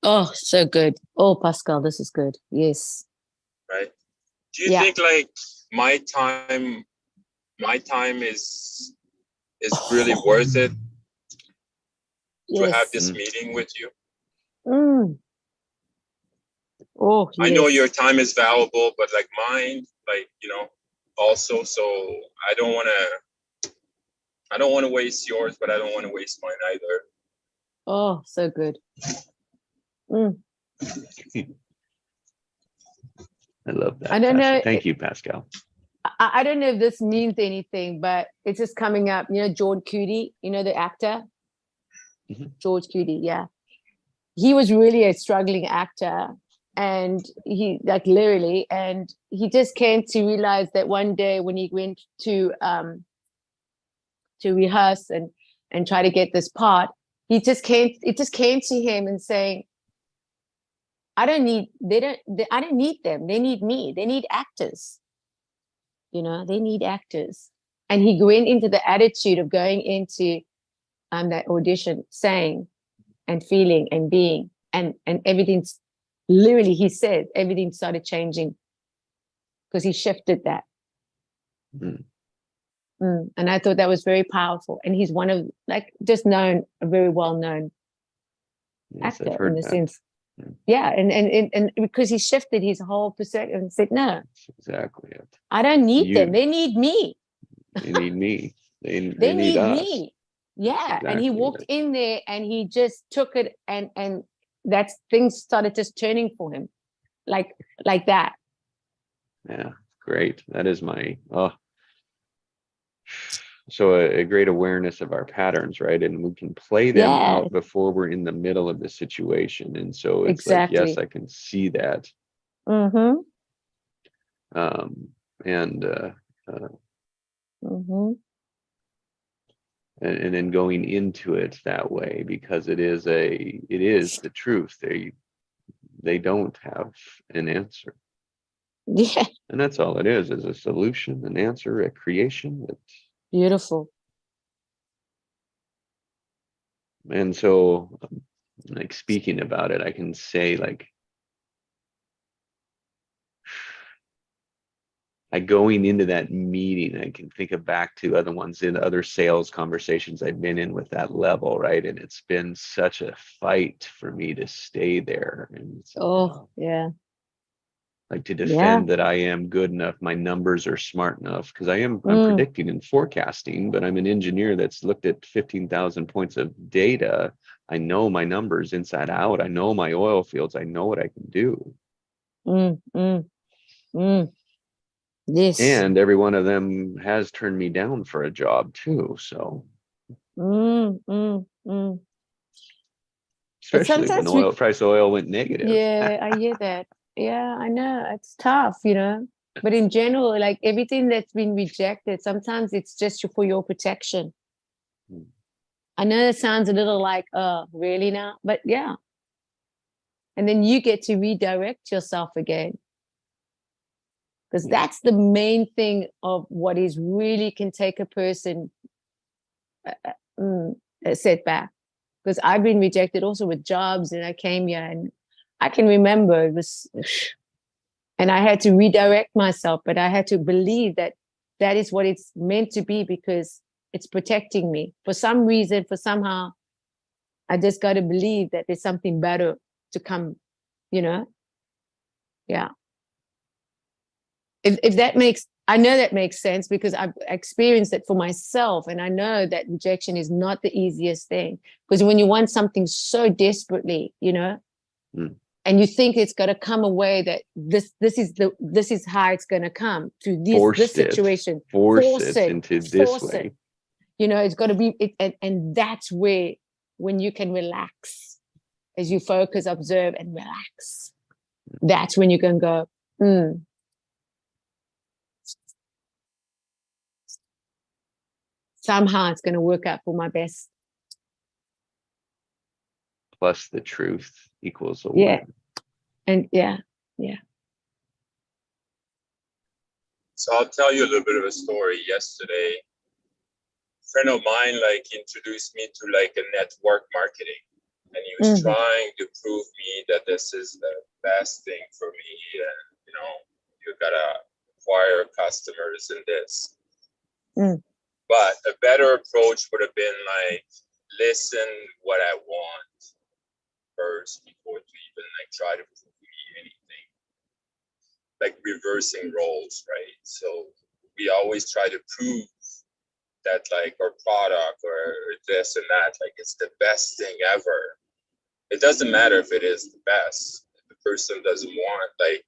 Oh, so good. Oh, Pascal, this is good. Yes. Right? Do you think like my time is really worth it to have Yes. this meeting with you? Mm. Oh, I know yes. your time is valuable, but like mine, like, you know, also, so I don't want to waste yours, but I don't want to waste mine either. Oh, so good. Mm. I love that. I don't know. Thank you, Pascal. I don't know if this means anything, but it's just coming up. You know, George Clooney, you know, the actor, George Clooney. Yeah. He was really a struggling actor, and he like literally, and he just came to realize that one day when he went to rehearse and try to get this part, it just came to him and saying, I don't need them. They need me. They need actors. You know, they need actors. And he went into the attitude of going into that audition, saying and feeling and being, and everything's literally, he said, everything started changing because he shifted that. And I thought that was very powerful. And he's one of, like, just known, a very well-known actor in the sense. Yeah, and because he shifted his whole perspective and said, no, that's exactly it. I don't need them. They need me. They need me. They need us. me. Yeah. Exactly. And he walked in there and he just took it, and that's, things started just turning for him like that. Yeah, great. That is my So a great awareness of our patterns, right? And we can play them Yeah, out before we're in the middle of the situation. And so it's like, yes, exactly. I can see that. Mm-hmm. Um, and Mm-hmm. and then going into it that way, because it is the truth. They don't have an answer. Yeah, And that's all it is a solution, an answer, a creation. beautiful. And so, like, speaking about it, I can say, like, going into that meeting, I can think of back to other ones in other sales conversations I've been in with that level, right? And it's been such a fight for me to stay there. And it's Oh, yeah. like to Yeah. defend that I am good enough, my numbers are smart enough, because I'm Mm, predicting and forecasting, but I'm an engineer that's looked at 15,000 points of data. I know my numbers inside out. I know my oil fields. I know what I can do. mm, mm, mm. Yes. And every one of them has turned me down for a job too. So Mm, mm, mm. But especially when sometimes we, oil went negative. yeah, I hear that. Yeah, I know. It's tough, you know. But in general, like everything that's been rejected, sometimes it's just for your protection. I know it sounds a little like, really now? But yeah. And then you get to redirect yourself again. Because that's the main thing of what is really can take a person a setback. Because I've been rejected also with jobs, and I came here and I can remember it was, and I had to redirect myself, but I had to believe that that is what it's meant to be, because it's protecting me for some reason, for somehow. I just got to believe that there's something better to come, you know? Yeah. If that makes, I know that makes sense, because I've experienced it for myself. And I know that rejection is not the easiest thing, because when you want something so desperately, you know, Mm. and you think it's going to come away, that this is how it's going to come through this situation. Force it into this Force way. it. You know, it's got to be it, and that's where, when you can relax, as you focus, observe, and relax, that's when you can go, somehow it's going to work out for my best. Plus the truth equals a Yeah. win. And yeah. So I'll tell you a little bit of a story. Yesterday, a friend of mine like introduced me to like a network marketing, and he was trying to prove me that this is the best thing for me, and you know, you gotta acquire customers in this. But a better approach would have been like, listen what I want first before to even like try to prove me anything. Like reversing roles, right? So we always try to prove that like our product or this and that, like it's the best thing ever. It doesn't matter if it is the best. If the person doesn't want, like,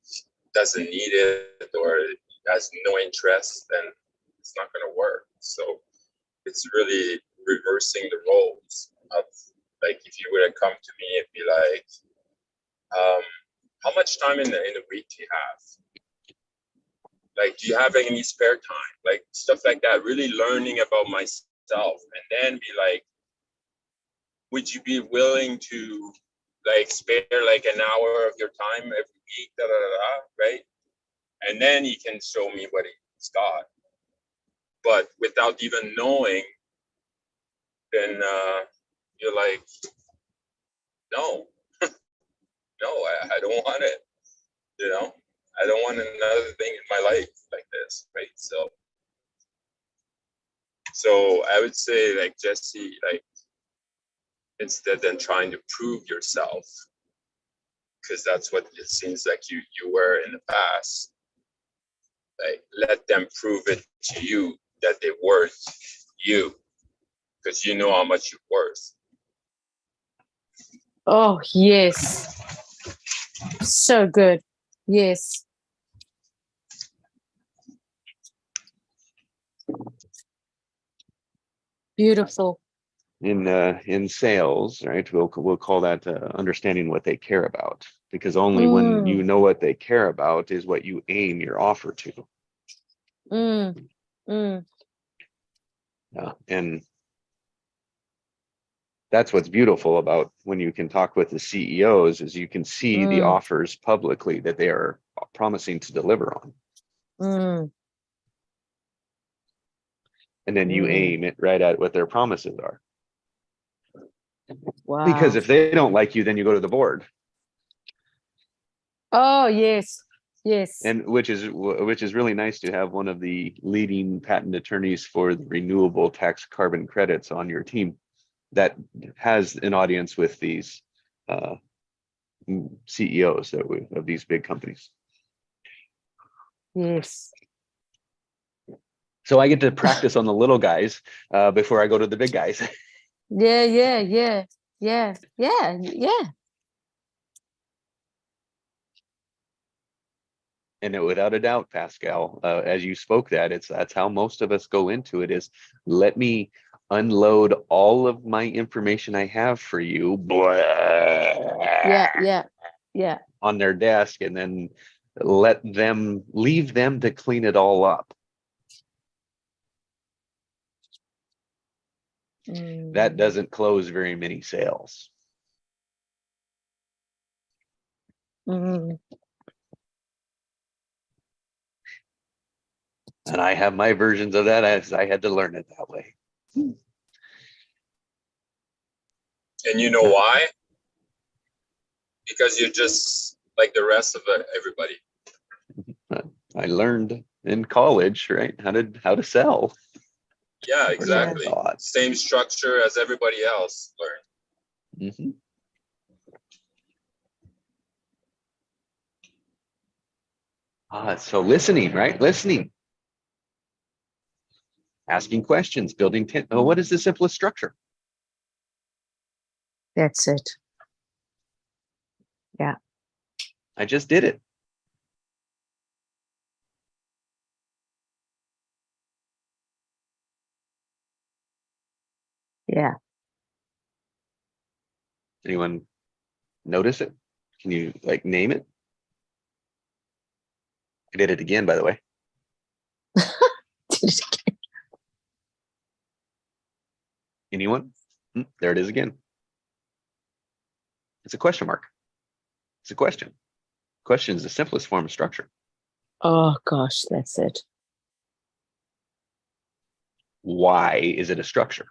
doesn't need it or has no interest, then it's not going to work. So it's really reversing the roles of, like, if you would have come to me and be like, how much time in the week do you have? Like, do you have any spare time? Like stuff like that, really learning about myself, and then be like, would you be willing to like spare like an hour of your time every week, right? And then he can show me what he's got. But without even knowing, then you're like, no, no, I don't want it. You know, I don't want another thing in my life like this, right? So I would say, like, Jesse, like, instead than trying to prove yourself, because that's what it seems like you were in the past, like, let them prove it to you that they're worth you, because you know how much you're worth. Oh, yes. So good. Yes. Beautiful. In sales, right? We'll call that understanding what they care about, because only when you know what they care about is what you aim your offer to. And that's what's beautiful about when you can talk with the CEOs, is you can see the offers publicly that they are promising to deliver on. And then you aim it right at what their promises are. Wow. Because if they don't like you, then you go to the board. Oh, yes. Yes. And which is really nice to have one of the leading patent attorneys for the renewable tax carbon credits on your team that has an audience with these CEOs of these big companies. Yes. So I get to practice on the little guys before I go to the big guys. Yeah. And without a doubt, Pascal, as you spoke that's how most of us go into it, is let me unload all of my information I have for you, Yeah. on their desk, and then leave them to clean it all up. That doesn't close very many sales. And I have my versions of that, as I had to learn it that way. And you know why? Because you're just like the rest of everybody. I learned in college, right, how to sell. Yeah, exactly. Same structure as everybody else learned. So listening, right? Listening. Asking questions, building what is the simplest structure? That's it. Yeah. I just did it. Yeah. Anyone notice it? Can you name it? I did it again, by the way. Anyone? There it is again. It's a question mark. It's a question. Question is the simplest form of structure. Oh gosh, that's it. Why is it a structure?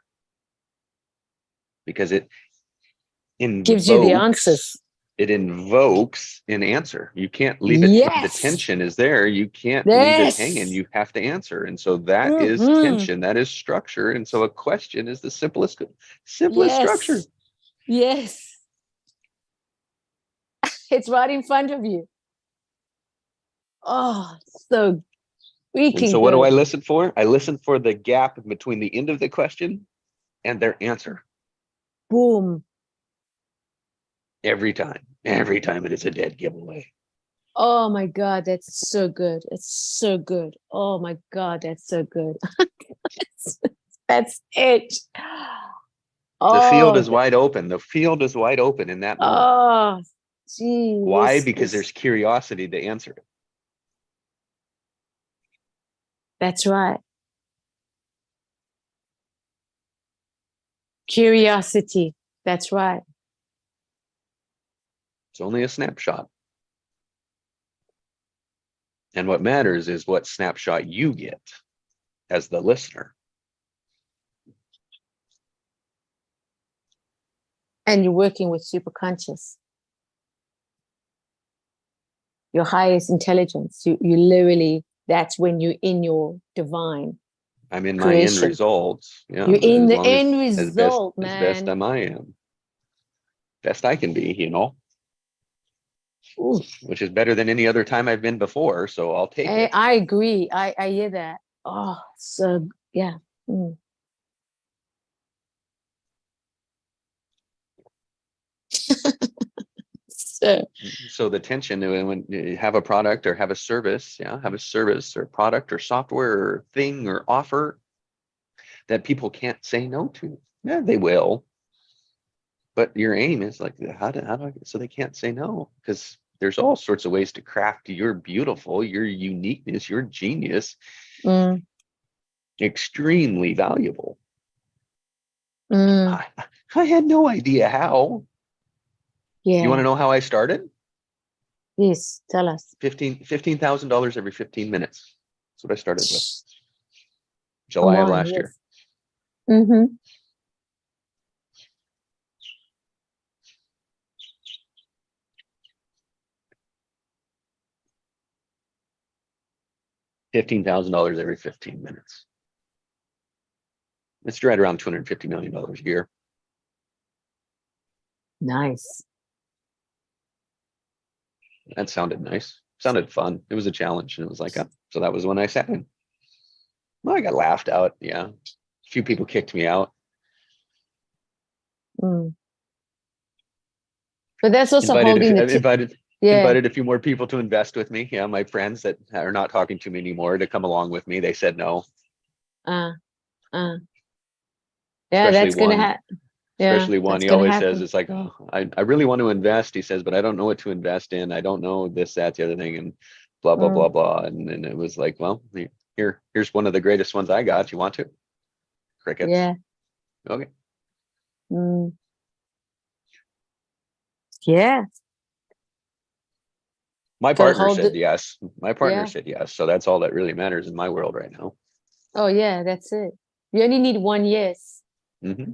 Because it gives you the answers. It invokes an answer. You can't leave it. The tension is there. You can't leave it hanging. You have to answer. And so that is tension. That is structure. And so a question is the simplest structure. Yes. It's right in front of you. Oh, so freaking And so what do I listen for? I listen for the gap between the end of the question and their answer. Boom. Every time it is a dead giveaway. Oh my God, that's so good. It's so good. Oh my God, that's so good. That's it. The field is wide open. The field is wide open in that moment. Oh, geez. Why? Because there's curiosity to answer it. That's right. Curiosity. That's right. It's only a snapshot. And what matters is what snapshot you get as the listener. And you're working with superconscious. Your highest intelligence. You literally, that's when you're in your divine. I'm in creation. My end results. Yeah, you're in the end result, man. As best as I am. Best I can be, Ooh. Which is better than any other time I've been before. So I'll take it. I agree. I hear that. Oh, so yeah. So the tension when you have a product or have a service, have a service or product or software or thing or offer that people can't say no to. Yeah, they will. But your aim is like, how do I, so they can't say no, because there's all sorts of ways to craft your beautiful, your uniqueness, your genius, extremely valuable. I had no idea how. Yeah. You want to know how I started? Yes, tell us. $15,000 every 15 minutes. That's what I started with. July of last year. Mm-hmm. $15,000 every 15 minutes. It's right around $250 million a year. Nice. That sounded nice. Sounded fun. It was a challenge, and it was like, so that was when I sat in. Well, I got laughed out. Yeah, a few people kicked me out. But that's also holding invited a few more people to invest with me. Yeah, my friends that are not talking to me anymore to come along with me. They said no. Yeah, Especially that's gonna happen. Especially one. He always says, it's like, oh, I really want to invest. He says, but I don't know what to invest in. I don't know this, that, the other thing, and blah, blah, blah, blah. And it was like, well, here's one of the greatest ones I got. You want to? Crickets. Yeah. Okay. Yeah. My partner said yes. My partner said yes. So that's all that really matters in my world right now. Oh yeah, that's it. You only need one yes. Mm-hmm.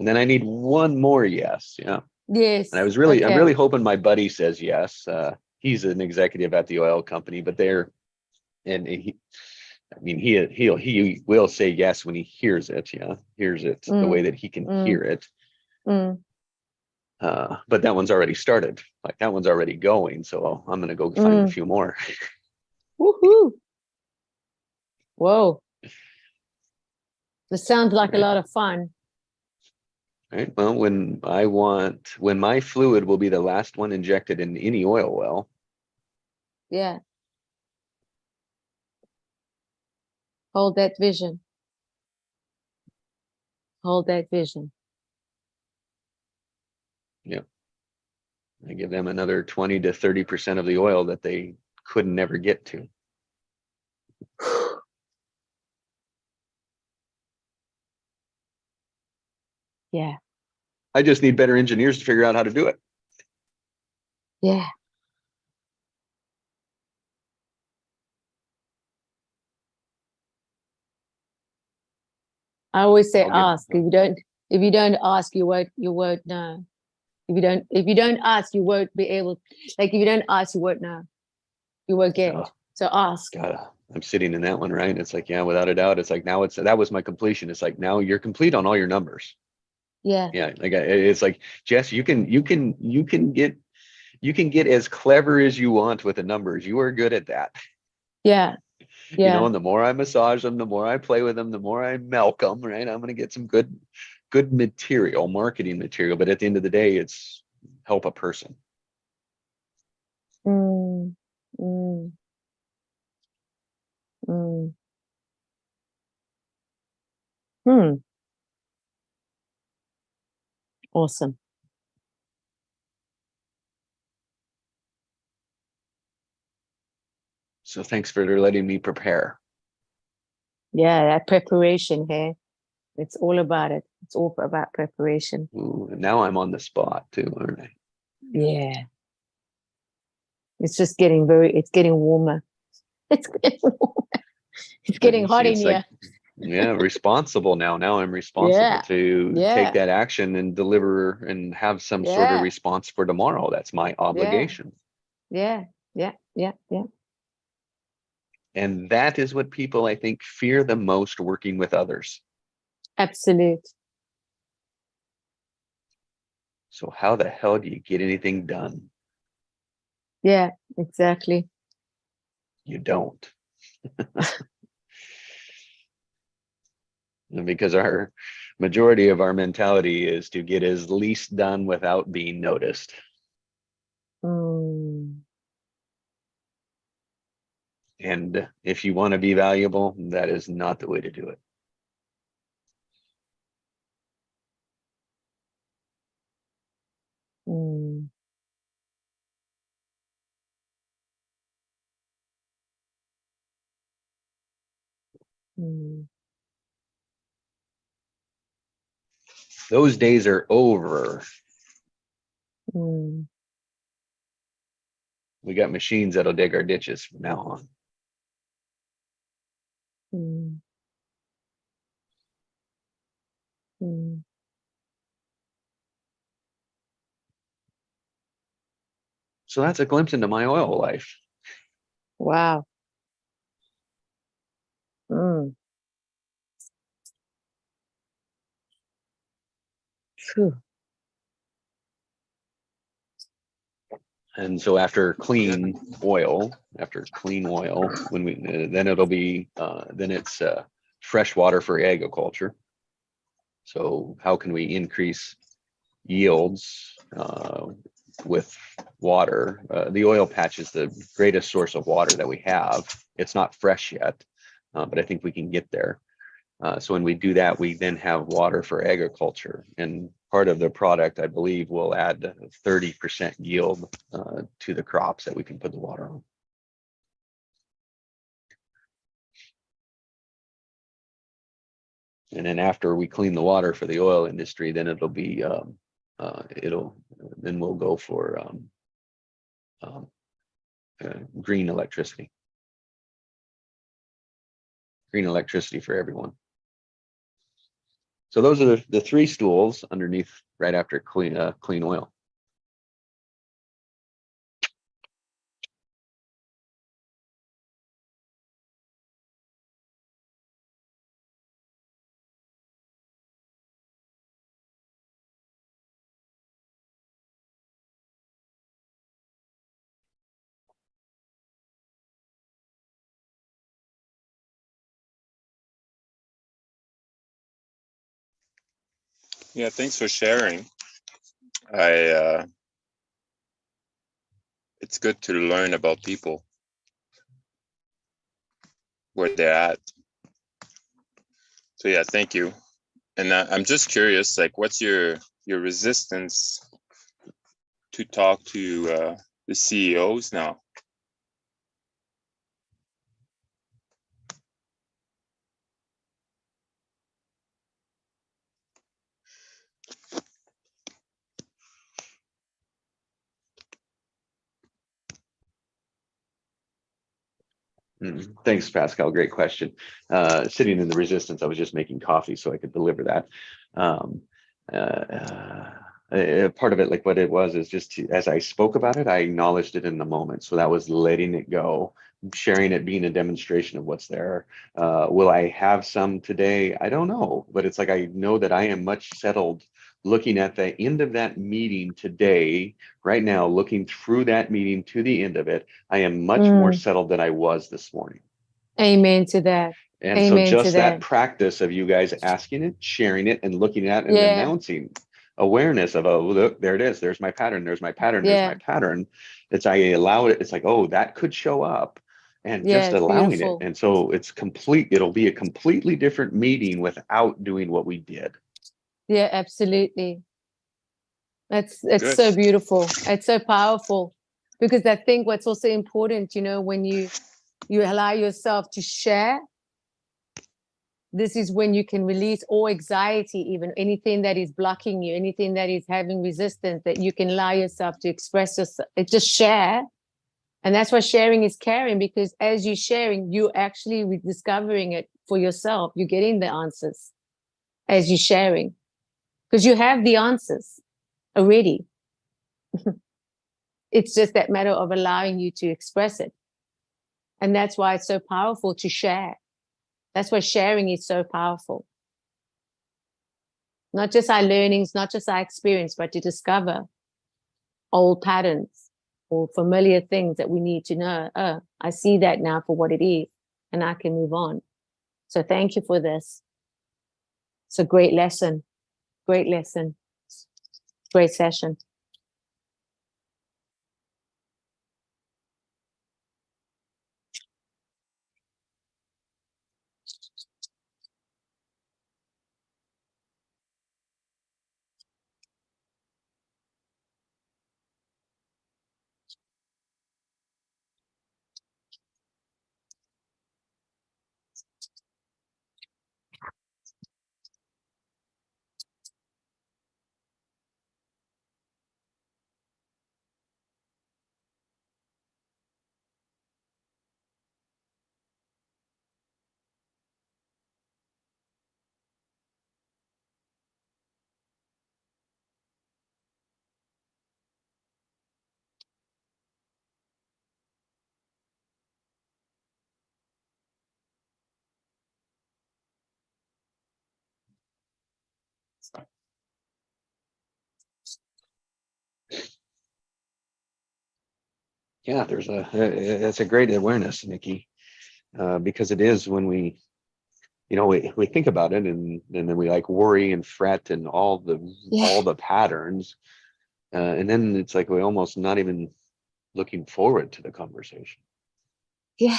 And then I need one more yes. Yeah. Yes. And I'm really hoping my buddy says yes. He's an executive at the oil company, but he will say yes when he hears it. Yeah. Hears it the way that he can hear it. But that one's already started. Like that one's already going. So I'm going to go find a few more. Woohoo. Whoa. This sounds like a lot of fun. Right. Well, when my fluid will be the last one injected in any oil well. Yeah. Hold that vision. Hold that vision. Yeah. I give them another 20 to 30% of the oil that they could never get to. Yeah. I just need better engineers to figure out how to do it. Yeah. I always say ask. If you don't ask, you won't know. If you don't ask, you won't be able, like if you don't ask, you won't know. You won't get. So ask. God, I'm sitting in that one, right? It's like, yeah, without a doubt. It's like now that was my completion. It's like now you're complete on all your numbers. Yeah. Yeah. Like it's like, Jess, you can get as clever as you want with the numbers. You are good at that. Yeah. Yeah. You know, and the more I massage them, the more I play with them, the more I milk them, right? I'm going to get some good material, marketing material. But at the end of the day, it's help a person. Awesome. So thanks for letting me prepare. Yeah, that preparation here. It's all about it. It's all about preparation. Ooh, and now I'm on the spot too, aren't I? Yeah. It's just getting it's getting warmer. It's getting warmer. It's getting hot in here. Yeah, responsible now. Now I'm responsible to take that action and deliver and have some sort of response for tomorrow. That's my obligation. Yeah. And that is what people, I think, fear the most working with others. Absolute. So how the hell do you get anything done? Yeah, exactly. You don't. Because our majority of our mentality is to get as least done without being noticed. And if you want to be valuable, that is not the way to do it. Mm. Mm. Those days are over. Mm. We got machines that'll dig our ditches from now on. Mm. Mm. So that's a glimpse into my oil life. Wow. Mm. Phew. And so after clean oil, when we then it'll be then it's fresh water for agriculture. So how can we increase yields with water? The oil patch is the greatest source of water that we have. It's not fresh yet, but I think we can get there. So when we do that, we then have water for agriculture, and part of the product, I believe, will add 30% yield to the crops that we can put the water on. And then after we clean the water for the oil industry, then it'll be then we'll go for green electricity for everyone. So those are the three stools underneath right after clean oil. Yeah, thanks for sharing. I it's good to learn about people, where they're at. So yeah, thank you. And I'm just curious, like, what's your resistance to talk to the CEOs now? Thanks, Pascal. Great question. Sitting in the resistance, I was just making coffee so I could deliver that. Part of it, like what it was, is just as I spoke about it, I acknowledged it in the moment. So that was letting it go, sharing it, being a demonstration of what's there. Will I have some today? I don't know, but it's like I know that I am much settled looking at the end of that meeting today, right now, looking through that meeting to the end of it. I am much more settled than I was this morning. Amen to that. And Amen so just to that practice of you guys asking it, sharing it, and looking at it and announcing awareness of, oh, look, there it is. There's my pattern. There's my pattern. There's my pattern. It's I allow it. It's like, oh, that could show up, and just allowing beautiful. it. And so it's complete. It'll be a completely different meeting without doing what we did. Yeah, absolutely. It's so beautiful. It's so powerful, because I think what's also important, you know, when you allow yourself to share, this is when you can release all anxiety, even anything that is blocking you, anything that is having resistance, that you can allow yourself to express yourself, just share. And that's why sharing is caring, because as you're sharing, you're actually rediscovering it for yourself. You're getting the answers as you're sharing, because you have the answers already. It's just that matter of allowing you to express it. And that's why it's so powerful to share. That's why sharing is so powerful. Not just our learnings, not just our experience, but to discover old patterns or familiar things that we need to know. Oh, I see that now for what it is, and I can move on. So thank you for this. It's a great lesson. Great lesson. Great session. Yeah, that's a great awareness, Nikki, because it is when we, we think about it, and then we like worry and fret and all the patterns, and then it's like we almost not even looking forward to the conversation. Yeah.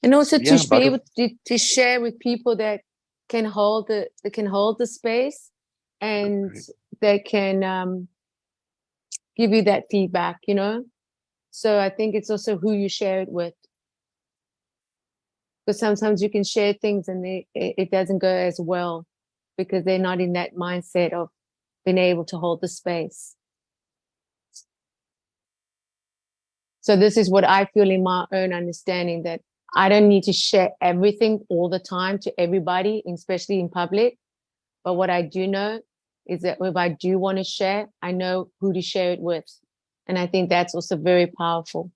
And also yeah, to be able to share with people that can hold the space, and right. they can give you that feedback, So I think it's also who you share it with. Because sometimes you can share things and it doesn't go as well because they're not in that mindset of being able to hold the space. So this is what I feel in my own understanding, that I don't need to share everything all the time to everybody, especially in public. But what I do know is that if I do want to share, I know who to share it with. And I think that's also very powerful.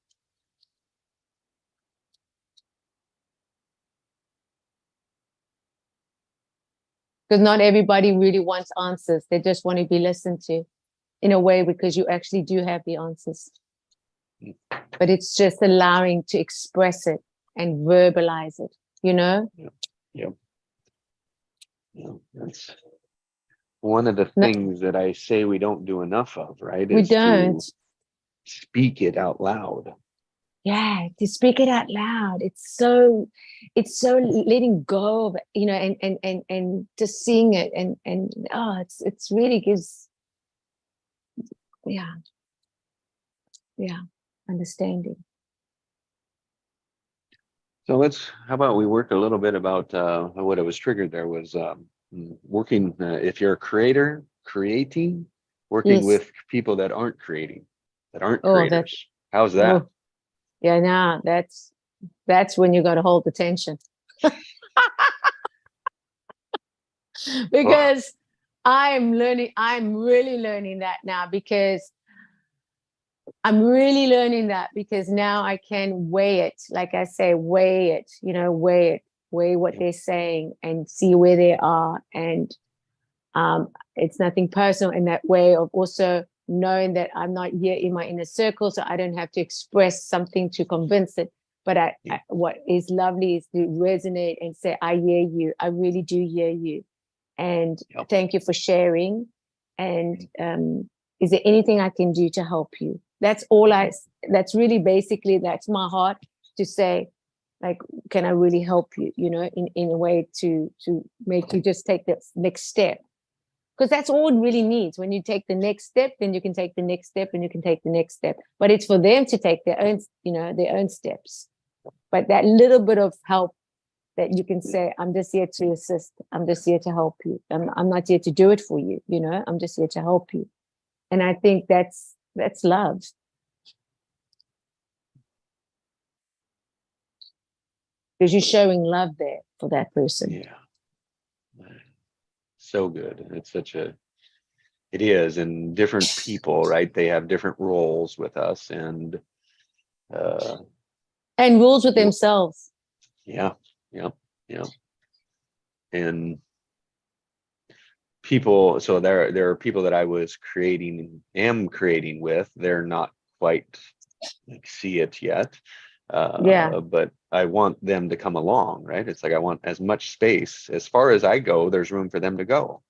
Because not everybody really wants answers. They just want to be listened to in a way, because you actually do have the answers. But it's just allowing to express it and verbalize it, Yep. That's one of the things that I say we don't do enough of, right? We don't. To speak it out loud. Yeah, to speak it out loud. It's so letting go of it, and just seeing it, and it's really gives, understanding. So how about we work a little bit about what it was triggered there was working, if you're a creator, creating, working Yes. with people that aren't creating, that aren't Oh, creators. How's that? Oh, yeah, nah, that's when you got to hold the tension. Because I'm really learning that now, because now I can weigh it. Like I say, weigh it, weigh what they're saying and see where they are. And it's nothing personal in that way of also knowing that I'm not yet in my inner circle, so I don't have to express something to convince it. But what is lovely is to resonate and say, I hear you. I really do hear you. And thank you for sharing. And is there anything I can do to help you? That's all that's really basically, that's my heart, to say, like, can I really help you, in a way to make you just take the next step. Because that's all it really needs. When you take the next step, then you can take the next step, and you can take the next step. But it's for them to take their own steps. But that little bit of help, that you can say, I'm just here to assist. I'm just here to help you. I'm not here to do it for you. I'm just here to help you. And I think that's love. Because you're showing love there for that person. Yeah. So good. It is. And different people, right? They have different roles with us, and rules with themselves. Yeah. And people, so there are people that I was am creating with, they're not quite see it yet. But I want them to come along, right? It's like I want as much space. As far as I go, there's room for them to go.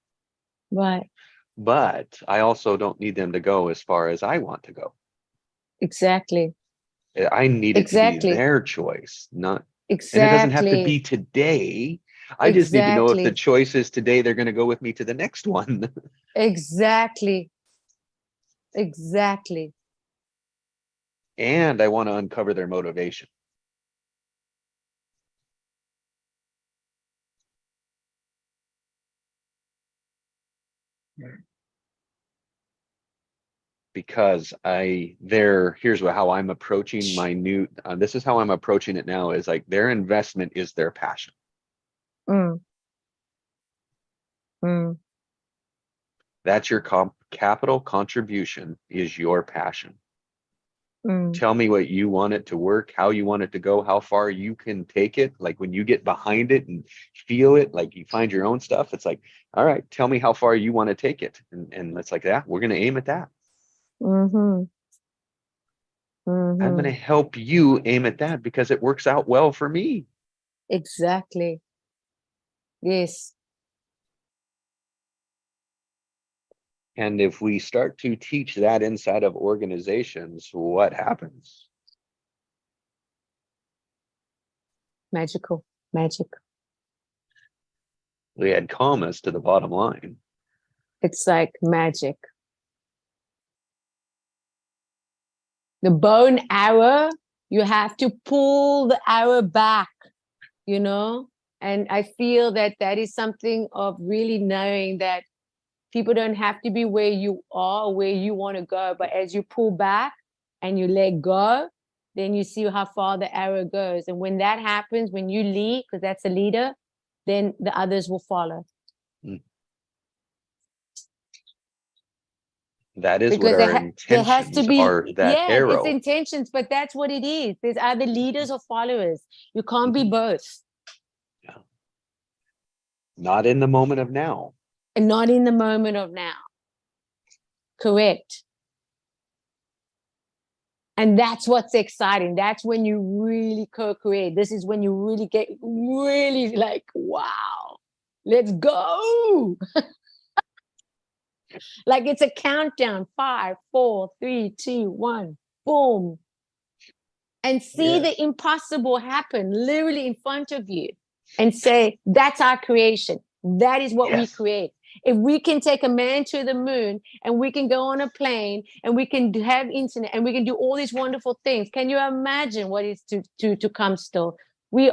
Right. But I also don't need them to go as far as I want to go. Exactly. I need it to be their choice, not And it doesn't have to be today. I just need to know if the choice is today, they're going to go with me to the next one. Exactly. And I want to uncover their motivation. Because here's how I'm approaching my new, this is how I'm approaching it now, is like their investment is their passion. That's your capital contribution, is your passion. Tell me what you want it to work, how you want it to go, how far you can take it. Like when you get behind it and feel it, like you find your own stuff, it's like, all right, tell me how far you want to take it. And it's like, yeah, we're going to aim at that. Mm-hmm. I'm going to Mm-hmm. help you aim at that because it works out well for me. Exactly. Yes. And if we start to teach that inside of organizations, what happens? Magical. Magic. We add commas to the bottom line. It's like magic. The bone arrow, you have to pull the arrow back, you know? And I feel that that is something of really knowing that people don't have to be where you are or where you want to go. But as you pull back and you let go, then you see how far the arrow goes. And when that happens, when you lead, because that's a leader, then the others will follow. That is Because what our there has to intentions be, are, that yeah, it's arrow. intentions, but that's what it is. There's either leaders or followers. You can't be both. Yeah. Not in the moment of now. And not in the moment of now. Correct. And that's what's exciting. That's when you really co-create. This is when you really get really like, wow, let's go. Like it's a countdown. 5, 4, 3, 2, 1, boom. And see the impossible happen literally in front of you and say, that's our creation. That is what we create. If we can take a man to the moon and we can go on a plane and we can have internet and we can do all these wonderful things, can you imagine what is to come still? We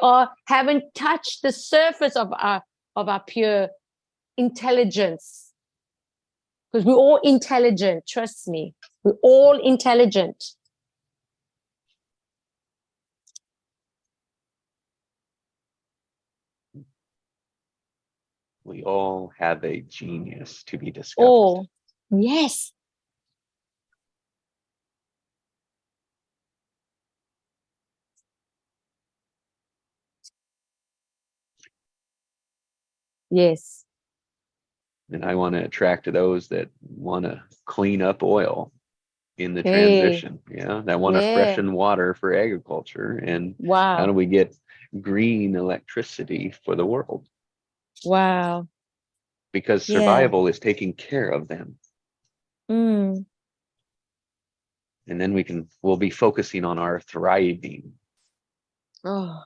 haven't touched the surface of our pure intelligence, because we're all intelligent. Trust me, we're all intelligent. We all have a genius to be discovered. Oh, yes. Yes. And I want to attract those that want to clean up oil in the transition. Yeah, that want to freshen water for agriculture. And how do we get green electricity for the world? Wow. Because survival is taking care of them. Mm. And then we'll be focusing on our thriving. Oh.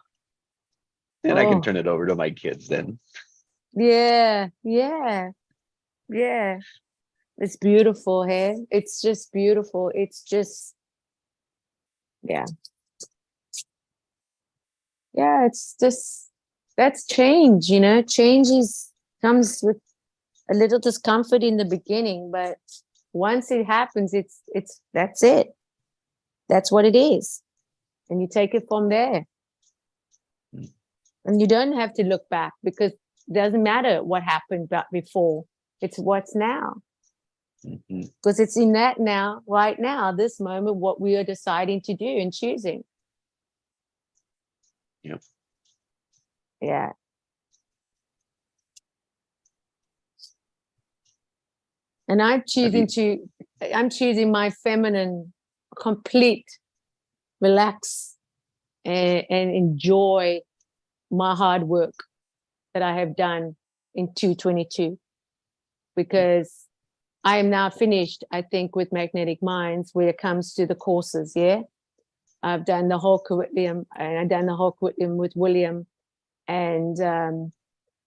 And I can turn it over to my kids then. Yeah. It's beautiful, hey? It's just beautiful. It's just, yeah. Yeah, it's just, that's change, you know? Change comes with a little discomfort in the beginning, but once it happens, that's it. That's what it is. And you take it from there. And you don't have to look back, because it doesn't matter what happened before. It's what's now. Because it's in that now, right now, this moment, what we are deciding to do and choosing. Yep. Yeah. And I'm choosing my feminine, complete, relax, and enjoy my hard work that I have done in 2022, because I am now finished, I think, with Magnetic Minds when it comes to the courses. Yeah, I've done the whole curriculum, and I've done the whole curriculum with William. And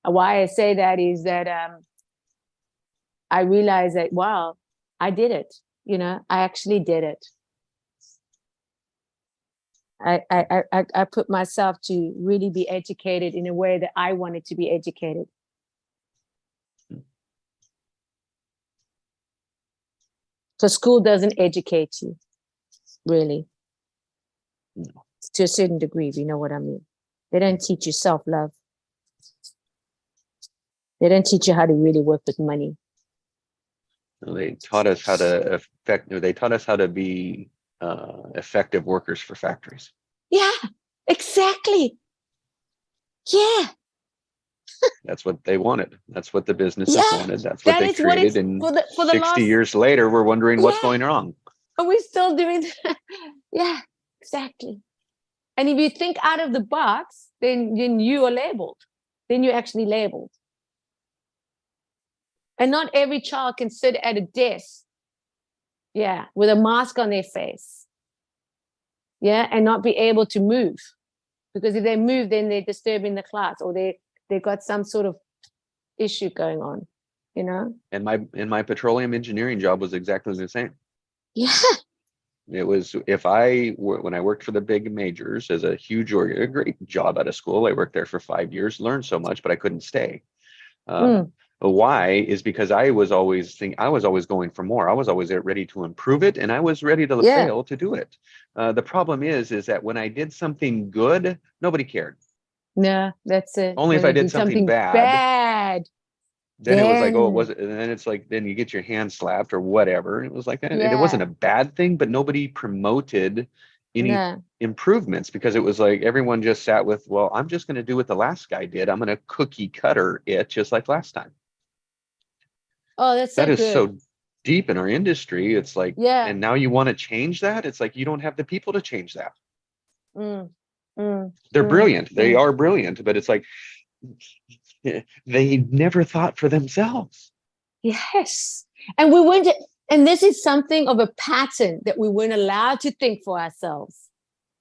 why I say that is that I realized that, wow, I did it. You know, I actually did it. I put myself to really be educated in a way that I wanted to be educated. So school doesn't educate you, really. To a certain degree, if you know what I mean. They don't teach you self-love. They don't teach you how to really work with money. They taught us how to they taught us how to be effective workers for factories. Yeah, exactly. Yeah. That's what they wanted. That's what the businesses Yeah. wanted. That's what That they is what created. it's And for the 60 last, years later, we're wondering what's yeah. going wrong. Are we still doing that? Yeah, exactly. And if you think out of the box, then you are labeled. Then you're actually labeled. And not every child can sit at a desk, yeah, with a mask on their face, yeah, and not be able to move. Because if they move, then they're disturbing the class, or they got some sort of issue going on, you know? And my petroleum engineering job was exactly the same. Yeah. It was, when I worked for the big majors as a great job out of school, I worked there for 5 years, learned so much, but I couldn't stay. Why is because I was always going for more. I was always ready to improve it, and I was ready to fail to do it. The problem is that when I did something good, nobody cared. No, that's it. Only if I did something bad. Then it was like, oh, it was, and then it's like, then you get your hand slapped or whatever. It was like, and it wasn't a bad thing, but nobody promoted any improvements, because it was like everyone just sat with, well, I'm just going to do what the last guy did. I'm going to cookie cutter it just like last time. Oh, that's so that is good. So deep in our industry. It's like, yeah. And now you want to change that? It's like you don't have the people to change that. They're brilliant. They are brilliant, but it's like they never thought for themselves. Yes. And we weren't, and this is something of a pattern that we weren't allowed to think for ourselves.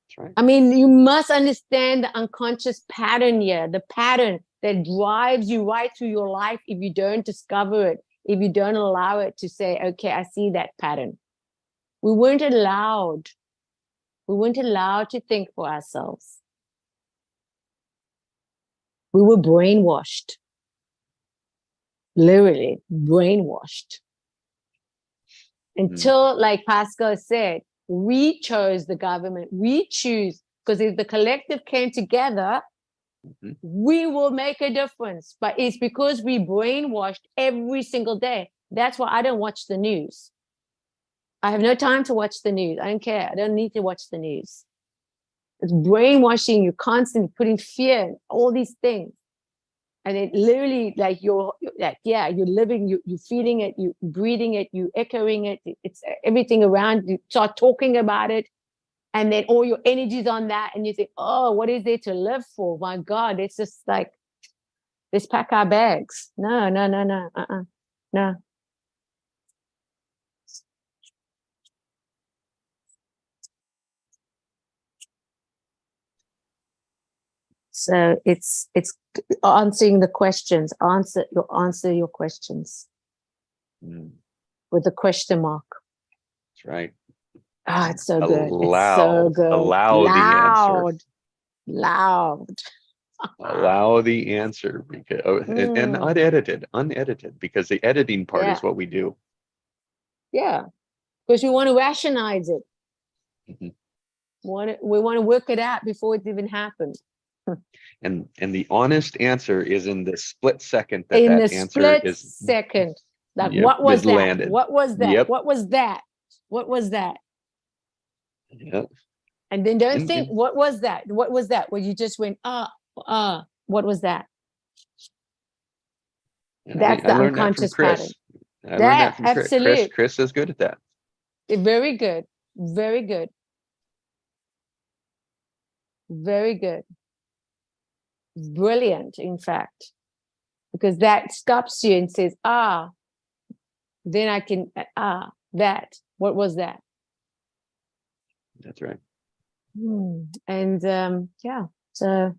That's right. I mean, you must understand the unconscious pattern here, the pattern that drives you right through your life if you don't discover it, if you don't allow it to say, okay, I see that pattern. We weren't allowed. We weren't allowed to think for ourselves. We were brainwashed. Literally brainwashed. Until, like Pascal said, we chose the government. We choose, because if the collective came together, we will make a difference. But it's because we brainwashed every single day. That's why I don't watch the news. I have no time to watch the news. I don't care. I don't need to watch the news. It's brainwashing. You're constantly putting fear in all these things. And it literally, like, you're living, you're feeling it, you're breathing it, you're echoing it. It's everything around. You start talking about it, and then all your energy's on that, and you think, oh, what is there to live for? My God, it's just like, let's pack our bags. No. No. So it's answering the questions. Answer your questions with a question mark. That's right. Ah, it's so good. It's so good. Allow the answer. Loud. Allow the answer, because and unedited, because the editing part is what we do. Yeah, because we want to rationalize it. We want to work it out before it even happens. And the honest answer is in the split second that answer split is second. Like, what was that? landed. What was that? Yep. What was that? What was that? Yep. And then don't think, what was that? What was that? Well, you just went, what was that? And that's I the learned unconscious that from Chris. pattern. I learned that from absolute. Chris is good at that. Very good. Very good. Very good. Brilliant, in fact. Because that stops you and says, then I can, that. What was that? That's right. And so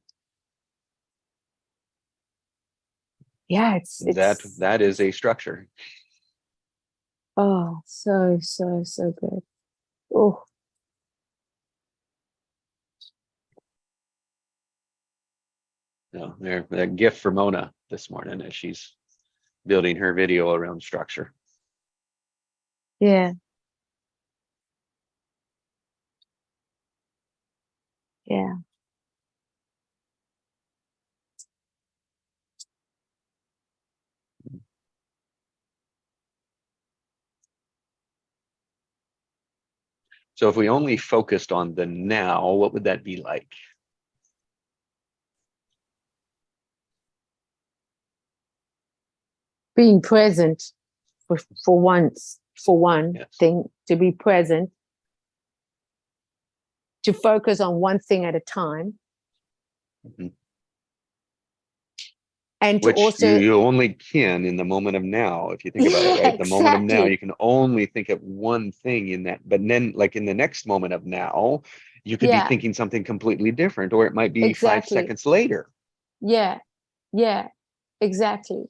yeah, it's that is a structure. Oh, so good. Oh, no, they're a gift for Mona this morning as she's building her video around structure. Yeah. Yeah. So if we only focused on the now, what would that be like? Being present for once, for one Yes. thing, to be present, to focus on one thing at a time. Mhm. And to Which also, you only can in the moment of now, if you think about it, yeah, right? The moment of now, exactly. you can only think of one thing in that. But then, like in the next moment of now, you could be Yeah, thinking something completely different, or it might be 5 exactly. seconds later. Yeah, yeah, exactly.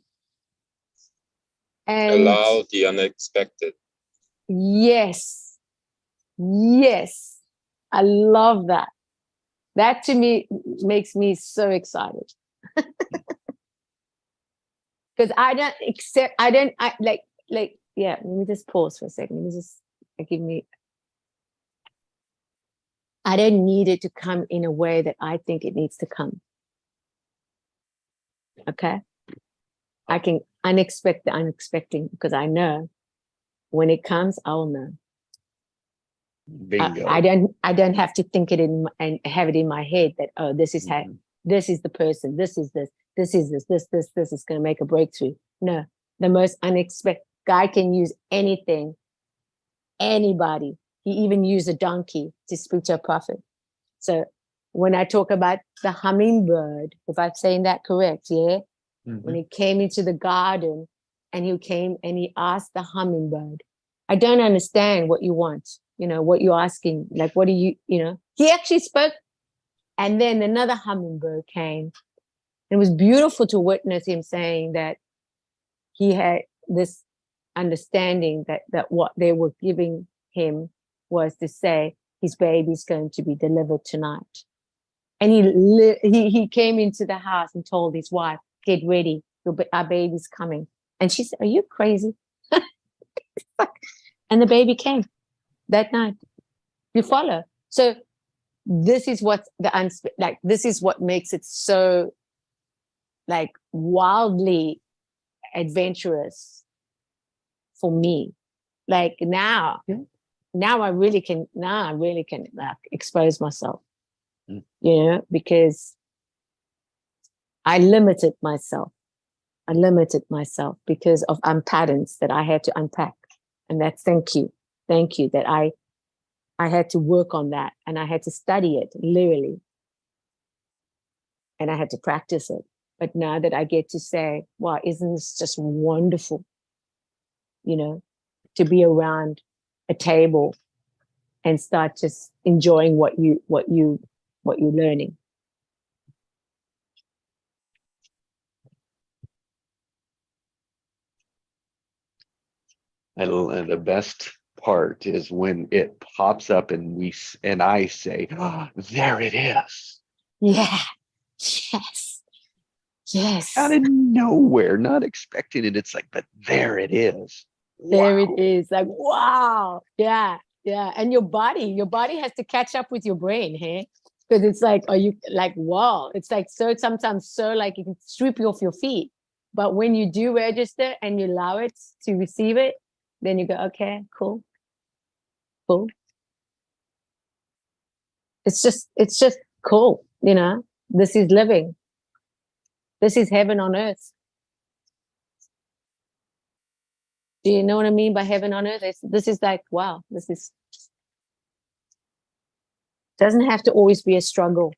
And Allow the unexpected. yes, yes, I love that. That to me makes me so excited. Because I don't accept, I like, yeah, let me just pause for a second. Let me just give me, I don't need it to come in a way that I think it needs to come. Okay. I can unexpect the unexpected because I know when it comes, I'll know. Bingo. I don't have to think it in and have it in my head that, oh, this is how, this is the person, this is this is going to make a breakthrough. No, the most unexpected. Guy can use anything, anybody. He even used a donkey to speak to a prophet. So when I talk about the hummingbird, if I'm saying that correct, yeah, when he came into the garden and he came and he asked the hummingbird, I don't understand what you want, what you're asking. Like, what do you, he actually spoke. And then another hummingbird came. It was beautiful to witness him saying that he had this understanding that what they were giving him was to say his baby's going to be delivered tonight. And he came into the house and told his wife, get ready, our baby's coming. And she said, are you crazy? And the baby came that night. You follow? So this is what this is what makes it so like wildly adventurous for me. Like now I really can like expose myself, because I limited myself because of patterns that I had to unpack. And that's thank you that I had to work on that, and I had to study it literally, and I had to practice it. But now that I get to say, wow, isn't this just wonderful, to be around a table and start just enjoying what you're learning. And the best part is when it pops up and I say, oh, there it is. Yeah. Yes. Out of nowhere, not expecting it. It's like, but there it is. There it is. Like, wow. Yeah. Yeah. And your body has to catch up with your brain, hey? Because it's like, are you like, wow. It's like sometimes like you can sweep you off your feet. But when you do register and you allow it to receive it, then you go, okay, cool. It's just cool. This is living. This is heaven on earth. Do you know what I mean by heaven on earth? This is like, wow, doesn't have to always be a struggle.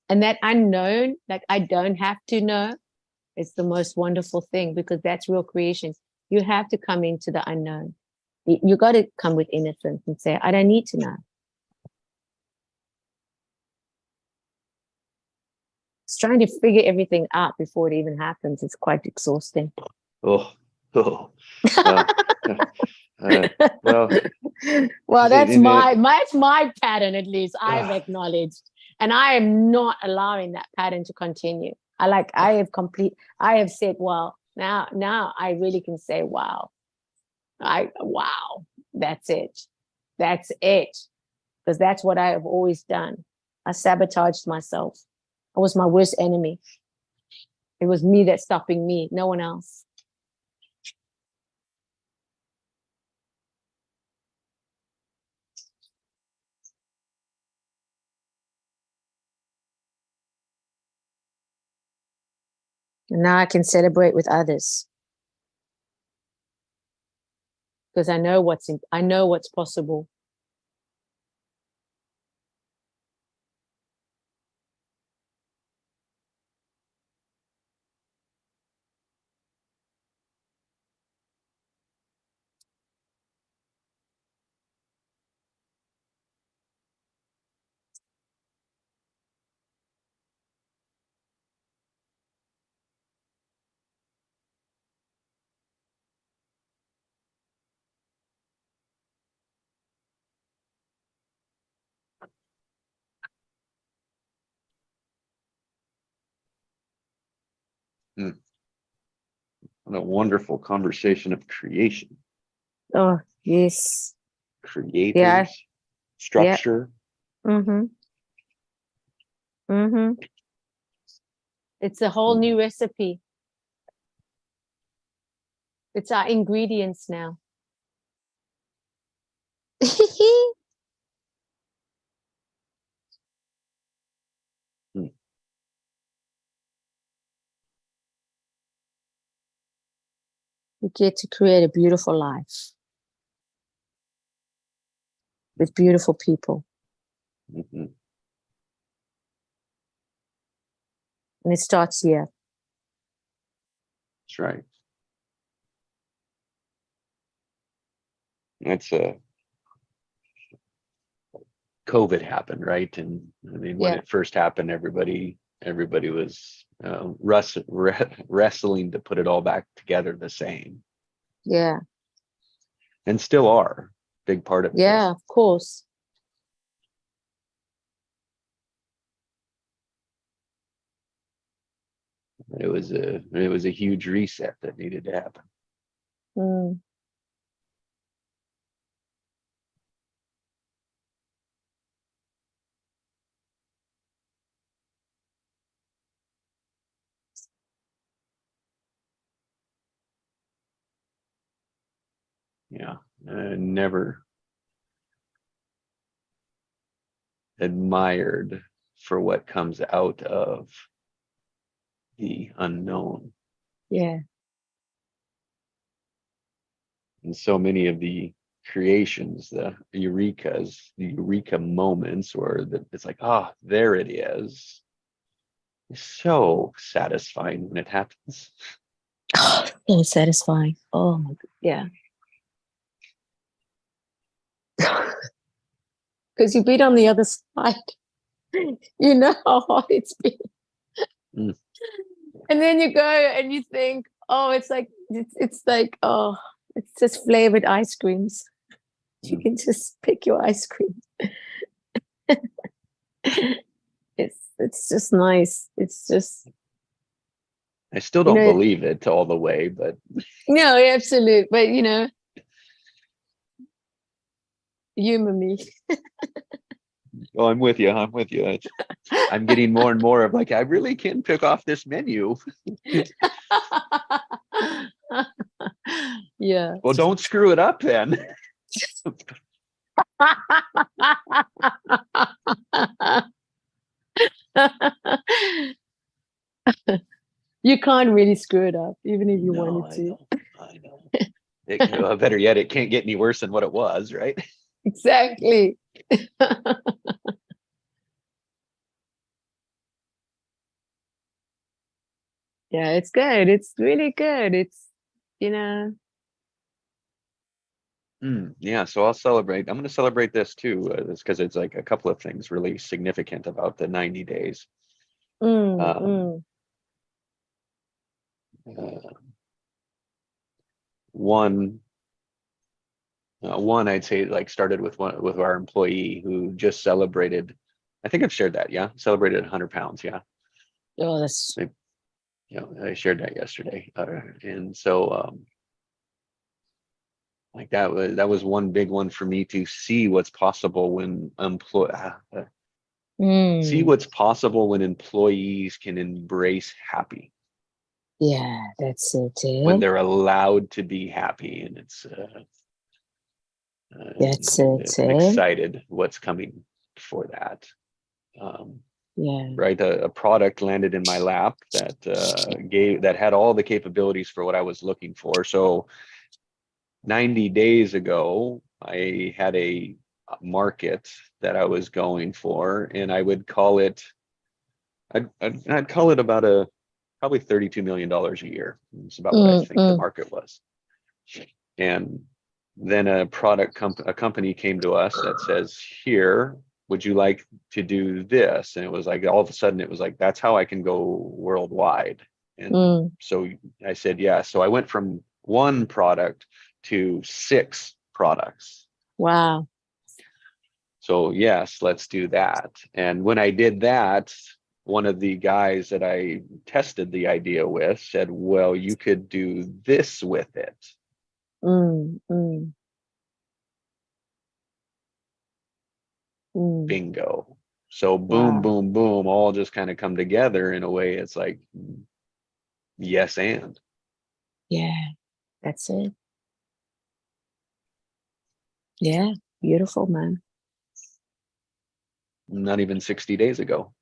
And that unknown, like I don't have to know, it's the most wonderful thing, because that's real creation. You have to come into the unknown. You got to come with innocence and say, I don't need to know. It's trying to figure everything out before it even happens. It's quite exhausting. Well, well, that's my pattern, at least I've acknowledged, and I am not allowing that pattern to continue. I have said, well, now I really can say, wow, that's it, because that's what I have always done. I sabotaged myself. I was my worst enemy. It was me that's stopping me, no one else. And now I can celebrate with others because I know what's possible. What a wonderful conversation of creation, Oh, yes. creators, Yeah. structure. Mm-hmm. Mm-hmm. It's a whole new recipe. It's our ingredients now. We get to create a beautiful life with beautiful people. Mm-hmm. And it starts here. That's right. That's COVID happened, right? And I mean, when Yeah. it first happened, everybody was wrestling to put it all back together the same, Yeah. and still are big part of Yeah, of course. it. It was a huge reset that needed to happen. Mm. Yeah, never admired for what comes out of the unknown. Yeah. And so many of the creations, the eureka moments, where it's like, oh, there it is. It's so satisfying when it happens. So satisfying. Oh my God. Yeah. Because you've been on the other side. You know how hard it's been. Mm. And then you go and you think, oh, it's like oh, it's just flavored ice creams. You can just pick your ice cream. It's just nice. It's just, I still don't believe it all the way, but no, absolute. But humor me. oh, I'm with you. I'm getting more and more of like, I really can pick off this menu. Yeah. Well, don't screw it up then. You can't really screw it up, even if you wanted to. I know. Better yet, it can't get any worse than what it was, right? Exactly. Yeah, it's good. It's really good. It's, Yeah, so I'll celebrate. I'm going to celebrate this too, because it's like a couple of things really significant about the 90 days. One, I'd say like started with our employee who just celebrated. I think I've shared that. Yeah, celebrated 100 pounds. Yeah. Oh, that's. I shared that yesterday, and so like that was one big one for me to see what's possible when see what's possible when employees can embrace happy. Yeah, that's it. when they're allowed to be happy, and it's That's it. I'm excited what's coming for that. Yeah. Right, a product landed in my lap that had all the capabilities for what I was looking for. So 90 days ago, I had a market that I was going for, and I would call it, I'd call it about probably $32 million a year. It's about what I think the market was. And then a company came to us that says, here, would you like to do this? And it was like, all of a sudden it was like, that's how I can go worldwide. And so I said, yeah. So I went from one product to 6 products. Wow. So yes, let's do that. And when I did that, one of the guys that I tested the idea with said, well, you could do this with it. Bingo. So boom, Wow. boom, boom, all just kind of come together in a way. It's like, yes, and. Yeah, that's it. Yeah, beautiful, man. Not even 60 days ago.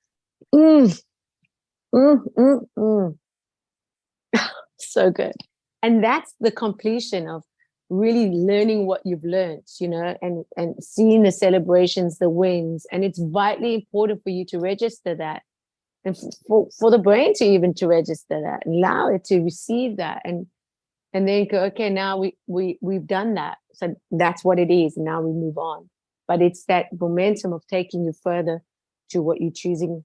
So good. And that's the completion of really learning what you've learned, you know, and seeing the celebrations, the wins. And it's vitally important for you to register that, and for the brain to even to register that, and allow it to receive that, and then go, okay, now we've done that. So that's what it is. Now we move on. But it's that momentum of taking you further to what you're choosing.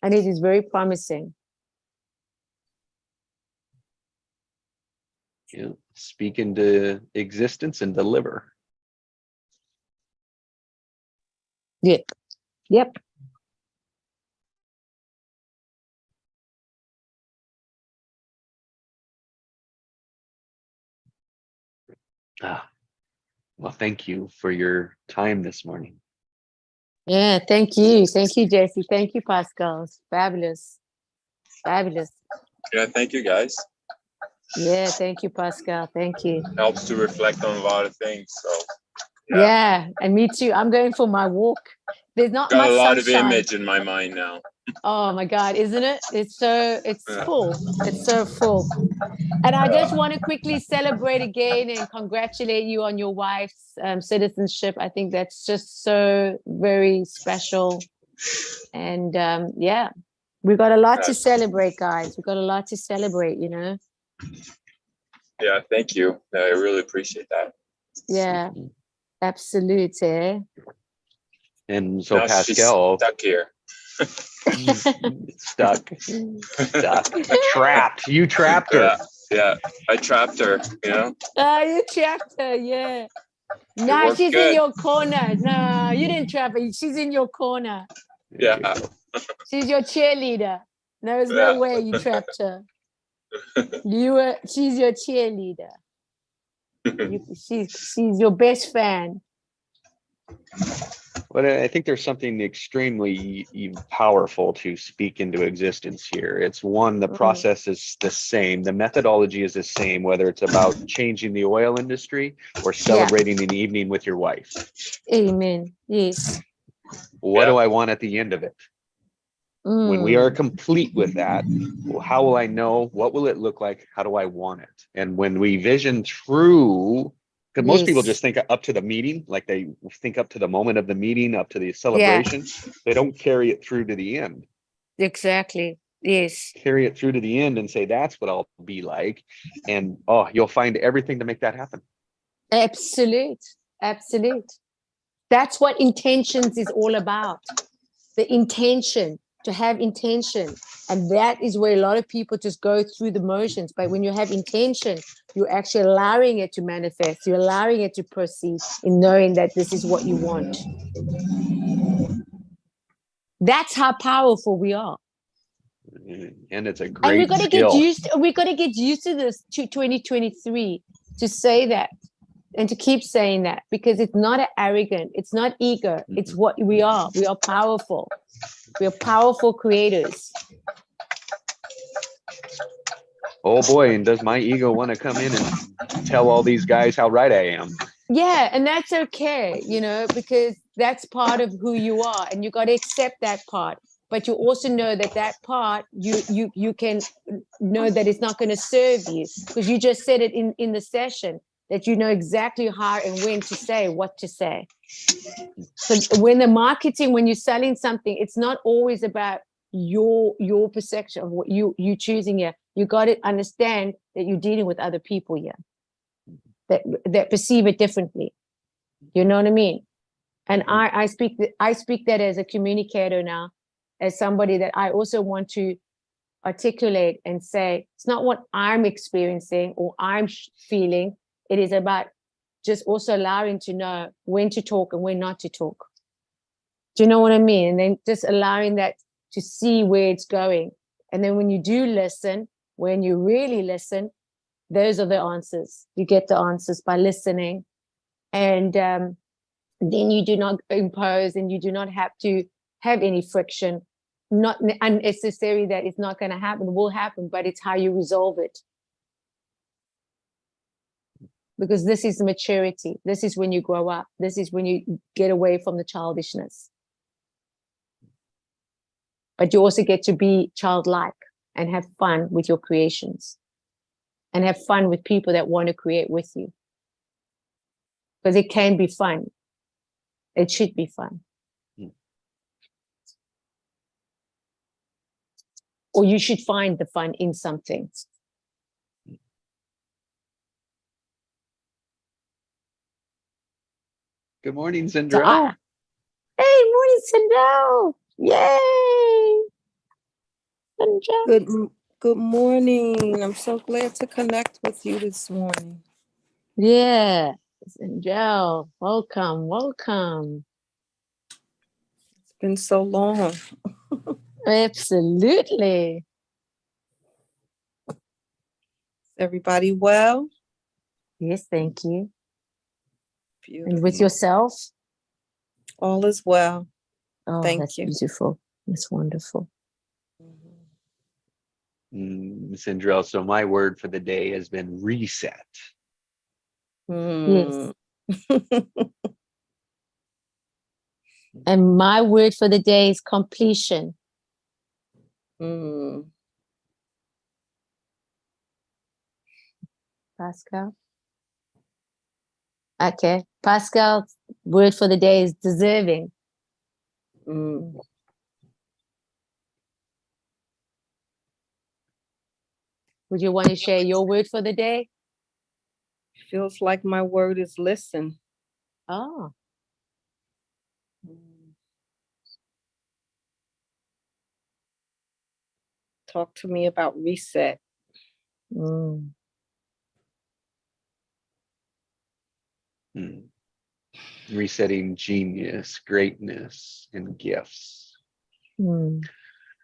And it is very promising. Yeah. Speak into existence and deliver. Yep. Yep. Well, thank you for your time this morning. Yeah, thank you. Thank you, Jesse. Thank you, Pascal. It's fabulous. Fabulous. Yeah, thank you, guys. Yeah, thank you, Pascal. Thank you. Helps to reflect on a lot of things. So yeah, and me too. I'm going for my walk. There's not got much a lot sunshine. of image in my mind now. Oh my God, isn't it? It's full. It's so full. And I just want to quickly celebrate again and congratulate you on your wife's citizenship. I think that's just so very special. And yeah, we've got a lot to celebrate, guys. We've got a lot to celebrate, you know? Yeah, thank you. I really appreciate that. Yeah, absolutely. And so now Pascal, she's stuck here. stuck, trapped. You trapped her. Yeah, I trapped her. You know. You trapped her. Yeah. Nah, she's in your corner. No, you didn't trap her. She's in your corner. Yeah. She's your cheerleader. There's no way you trapped her. She's your cheerleader. She's your best fan. But I think there's something extremely powerful to speak into existence here. It's one, the process is the same. The methodology is the same, whether it's about changing the oil industry or celebrating an evening with your wife. Amen. Yes. What do I want at the end of it? When we are complete with that, how will I know? What will it look like? How do I want it? And when we vision through, because most people just think up to the meeting, like they think up to the moment of the meeting, up to the celebration. They don't carry it through to the end. Exactly. Yes. Carry it through to the end and say, that's what I'll be like. And you'll find everything to make that happen. Absolute. That's what intentions is all about. The intention, to have intention. And that is where a lot of people just go through the motions. But when you have intention, you're actually allowing it to manifest. You're allowing it to proceed in knowing that this is what you want. That's how powerful we are. And it's a great and we've got to skill. get used to this to 2023 to say that and to keep saying that, because it's not an arrogant, it's not ego, it's what we are. We are powerful. We are powerful creators. Oh boy, and does my ego want to come in and tell all these guys how right I am? Yeah, and that's okay, you know, because that's part of who you are, and you got to accept that part. But you also know that that part, you can know that it's not going to serve you, because you just said it in the session, that you know exactly how and when to say what to say. So when the marketing, when you're selling something, it's not always about your perception of what you choosing here. You got to understand that you're dealing with other people here that perceive it differently. You know what I mean? And I speak that as a communicator now, as somebody that I also want to articulate and say, it's not what I'm experiencing or I'm feeling. It is about just also allowing to know when to talk and when not to talk. Do you know what I mean? And then just allowing that to see where it's going. And then when you do listen, when you really listen, those are the answers. You get the answers by listening. And then you do not impose, and you do not have to have any friction. Not unnecessary that it's not going to happen, will happen, but it's how you resolve it. Because this is maturity. This is when you grow up. This is when you get away from the childishness. But you also get to be childlike and have fun with your creations and have fun with people that want to create with you. Because it can be fun. It should be fun. Or you should find the fun in something. Good morning, So Zindra. hey, morning, Sindel. Yay. Sindel. Good morning. I'm so glad to connect with you this morning. Yeah, Sindel. Welcome. It's been so long. Absolutely. Everybody well? Yes, thank you. Beautiful. And with yourself? All is well. Oh, Thank that's you. beautiful. That's wonderful. Zindra, so my word for the day has been reset. Yes. And my word for the day is completion. Pascal? Okay. Pascal's word for the day is deserving. Would you want to share your word for the day? Feels like my word is listen. Oh. Talk to me about reset. Resetting genius, greatness, and gifts. Mm.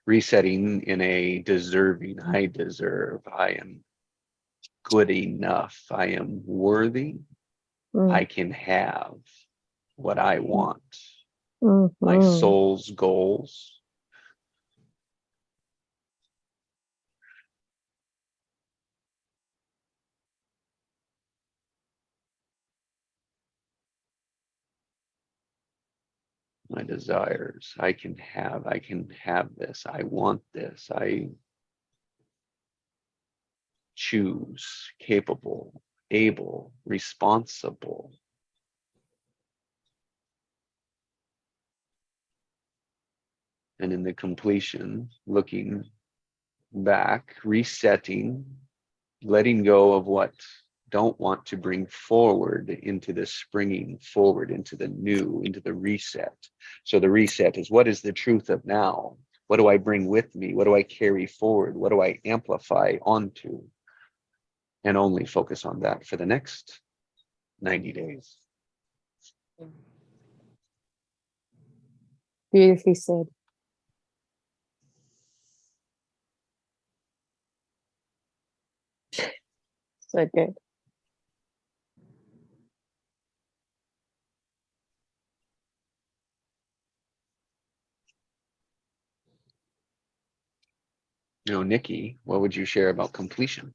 Resetting in a deserving, I deserve, I am good enough, I am worthy, I can have what I want, my soul's goals. My desires, I can have this, I want this, I choose, capable, able, responsible. And in the completion, looking back, resetting, letting go of what don't want to bring forward into the springing forward, into the new, into the reset. So the reset is, what is the truth of now? What do I bring with me? What do I carry forward? What do I amplify onto? And only focus on that for the next 90 days. Beautifully said. So good. Nikki, what would you share about completion?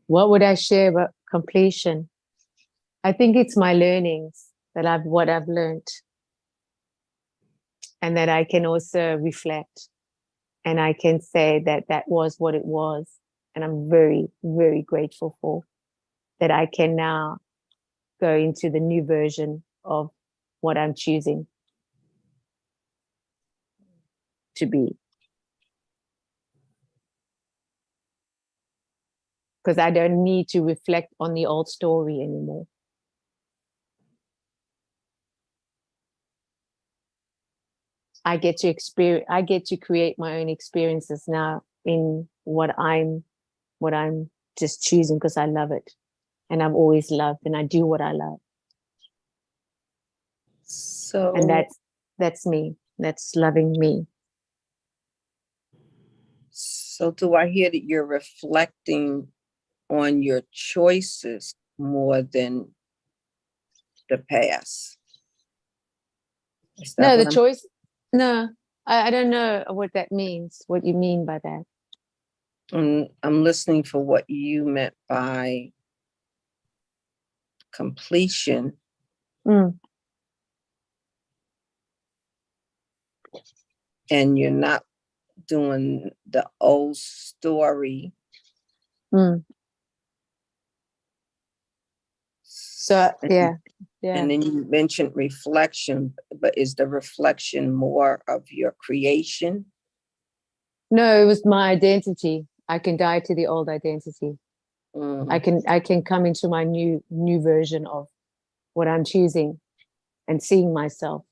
What would I share about completion? I think it's my learnings what I've learned, and that I can also reflect, and I can say that that was what it was. And I'm very, very grateful for that. I can now go into the new version of what I'm choosing to be. Because I don't need to reflect on the old story anymore. I get to create my own experiences now in what I'm just choosing, because I love it. And I've always loved, and I do what I love. So, And that's me. That's loving me. so do I hear that you're reflecting on your choices more than the past? No, the choice. No, I don't know what that means. What you mean by that? I'm listening for what you meant by completion. Mm. And you're not doing the old story. Mm. So yeah. And then you mentioned reflection, but is the reflection more of your creation? No, it was my identity. I can die to the old identity. I can come into my new version of what I'm choosing, and seeing myself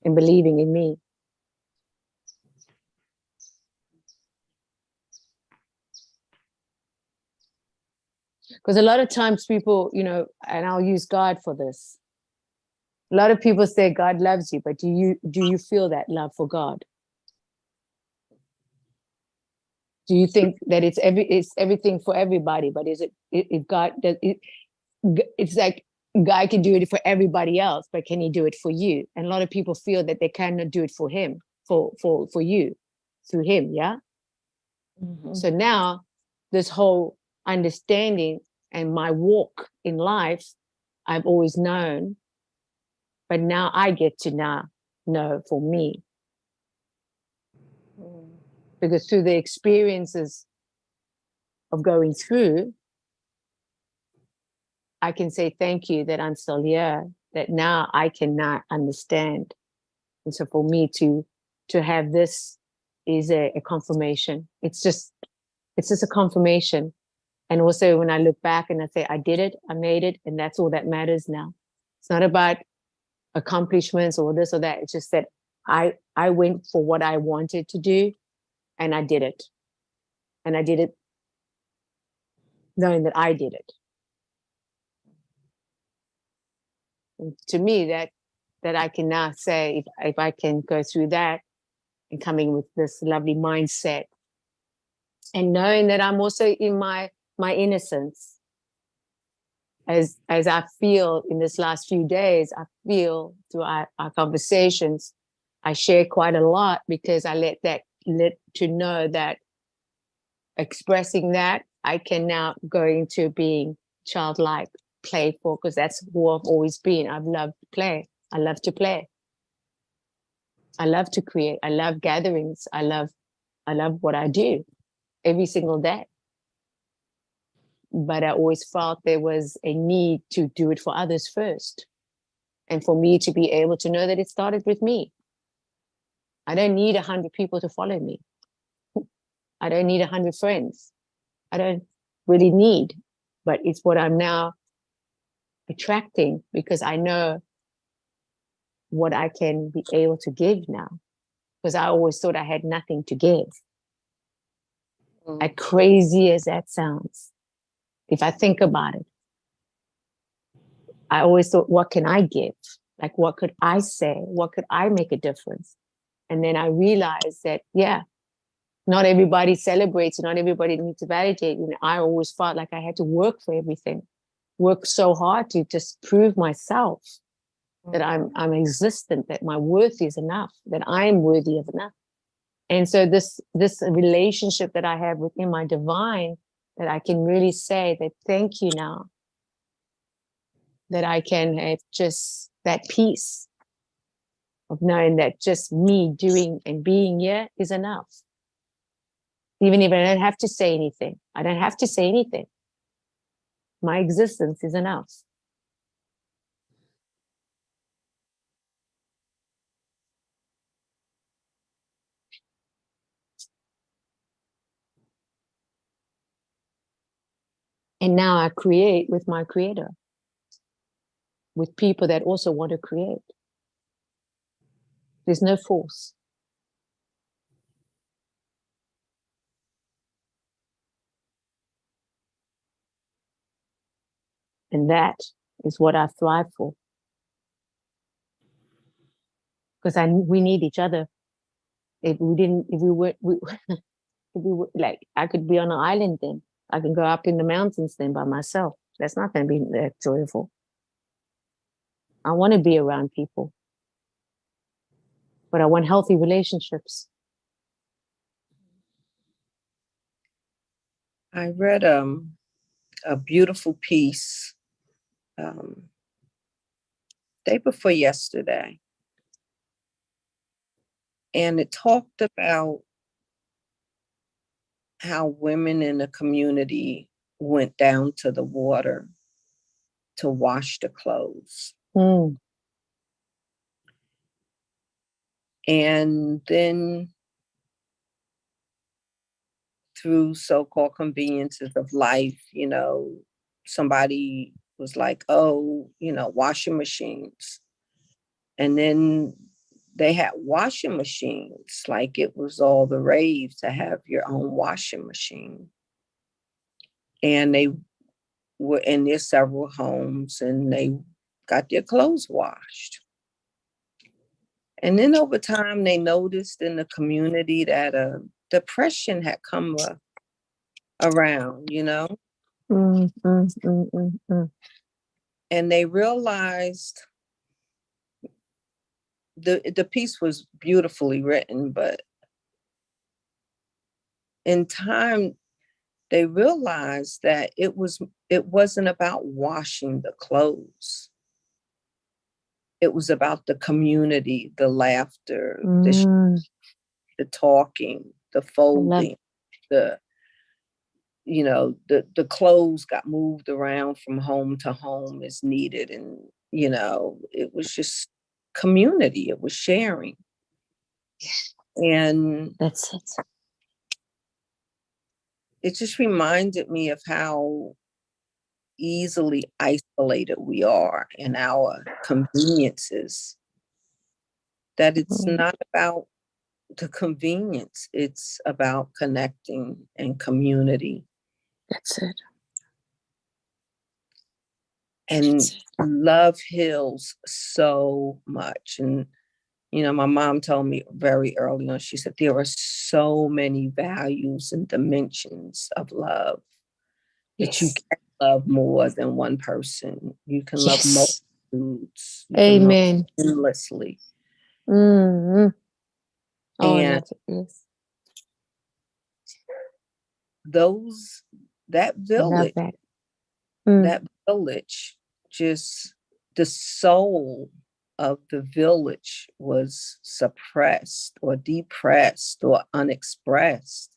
and believing in me. Because a lot of times people, and I'll use God for this. A lot of people say God loves you, but do you feel that love for God? Do you think that it's everything for everybody? But is it if God does it? It's like God can do it for everybody else, but can He do it for you? And a lot of people feel that they cannot do it for Him, for you, through Him. Yeah. Mm-hmm. So now, this whole understanding and my walk in life, I've always known, but now I get to now know for me. Because through the experiences of going through, I can say thank you that I'm still here, that now I cannot understand. And so for me to have this is a confirmation. It's just a confirmation. And also when I look back and I say, I did it, I made it, and that's all that matters now. It's not about accomplishments or this or that. It's just that I went for what I wanted to do, and I did it. And I did it knowing that I did it. And to me, that I can now say, if I can go through that and coming with this lovely mindset, and knowing that I'm also in my innocence, as I feel in this last few days, I feel through our conversations, I share quite a lot, because I let to know that expressing that, I can now go into being childlike, playful, because that's who I've always been. I've loved to play. I love to play. I love to create. I love gatherings. I love what I do every single day. But I always felt there was a need to do it for others first. And for me to be able to know that it started with me. I don't need 100 people to follow me. I don't need 100 friends. I don't really need, but it's what I'm now attracting, because I know what I can be able to give now. Because I always thought I had nothing to give. As crazy as that sounds, if I think about it, I always thought, what can I give? Like, what could I say? What could I make a difference? And then I realized that, yeah, not everybody celebrates, not everybody needs to validate. I always felt like I had to work for everything, work so hard to just prove myself. that I'm existent, that my worth is enough, that I am worthy of enough. And so this relationship that I have within my divine, that I can really say that thank you now, that I can have just that peace of knowing that just me doing and being here is enough. Even if I don't have to say anything, I don't have to say anything. My existence is enough. And now I create with my creator, with people that also want to create. There's no force. And that is what I thrive for. Because we need each other. If we were like, I could be on an island then. I can go up in the mountains then by myself. That's not going to be that joyful. I want to be around people. But I want healthy relationships. I read a beautiful piece day before yesterday. And it talked about how women in the community went down to the water to wash the clothes. Mm. And then through so-called conveniences of life, you know, somebody was like, oh, you know, washing machines. And then they had washing machines, like it was all the rave to have your own washing machine. And they were in their several homes and they got their clothes washed. And then over time, they noticed in the community that depression had come around, you know? And they realized the piece was beautifully written, but in time, they realized that it wasn't about washing the clothes. It was about the community, the laughter, the talking, the folding, the clothes got moved around from home to home as needed. And, you know, it was just community. It was sharing. And that's it. It just reminded me of how easily isolated we are in our conveniences, that it's not about the convenience, it's about connecting and community. That's it. And love heals so much. And, you know, my mom told me very early on, she said, there are so many values and dimensions of love that you can love more than one person. You can love multitudes. Amen. Endlessly. Mm-hmm. Oh, And yes. That village, that village, just the soul of the village was suppressed or depressed or unexpressed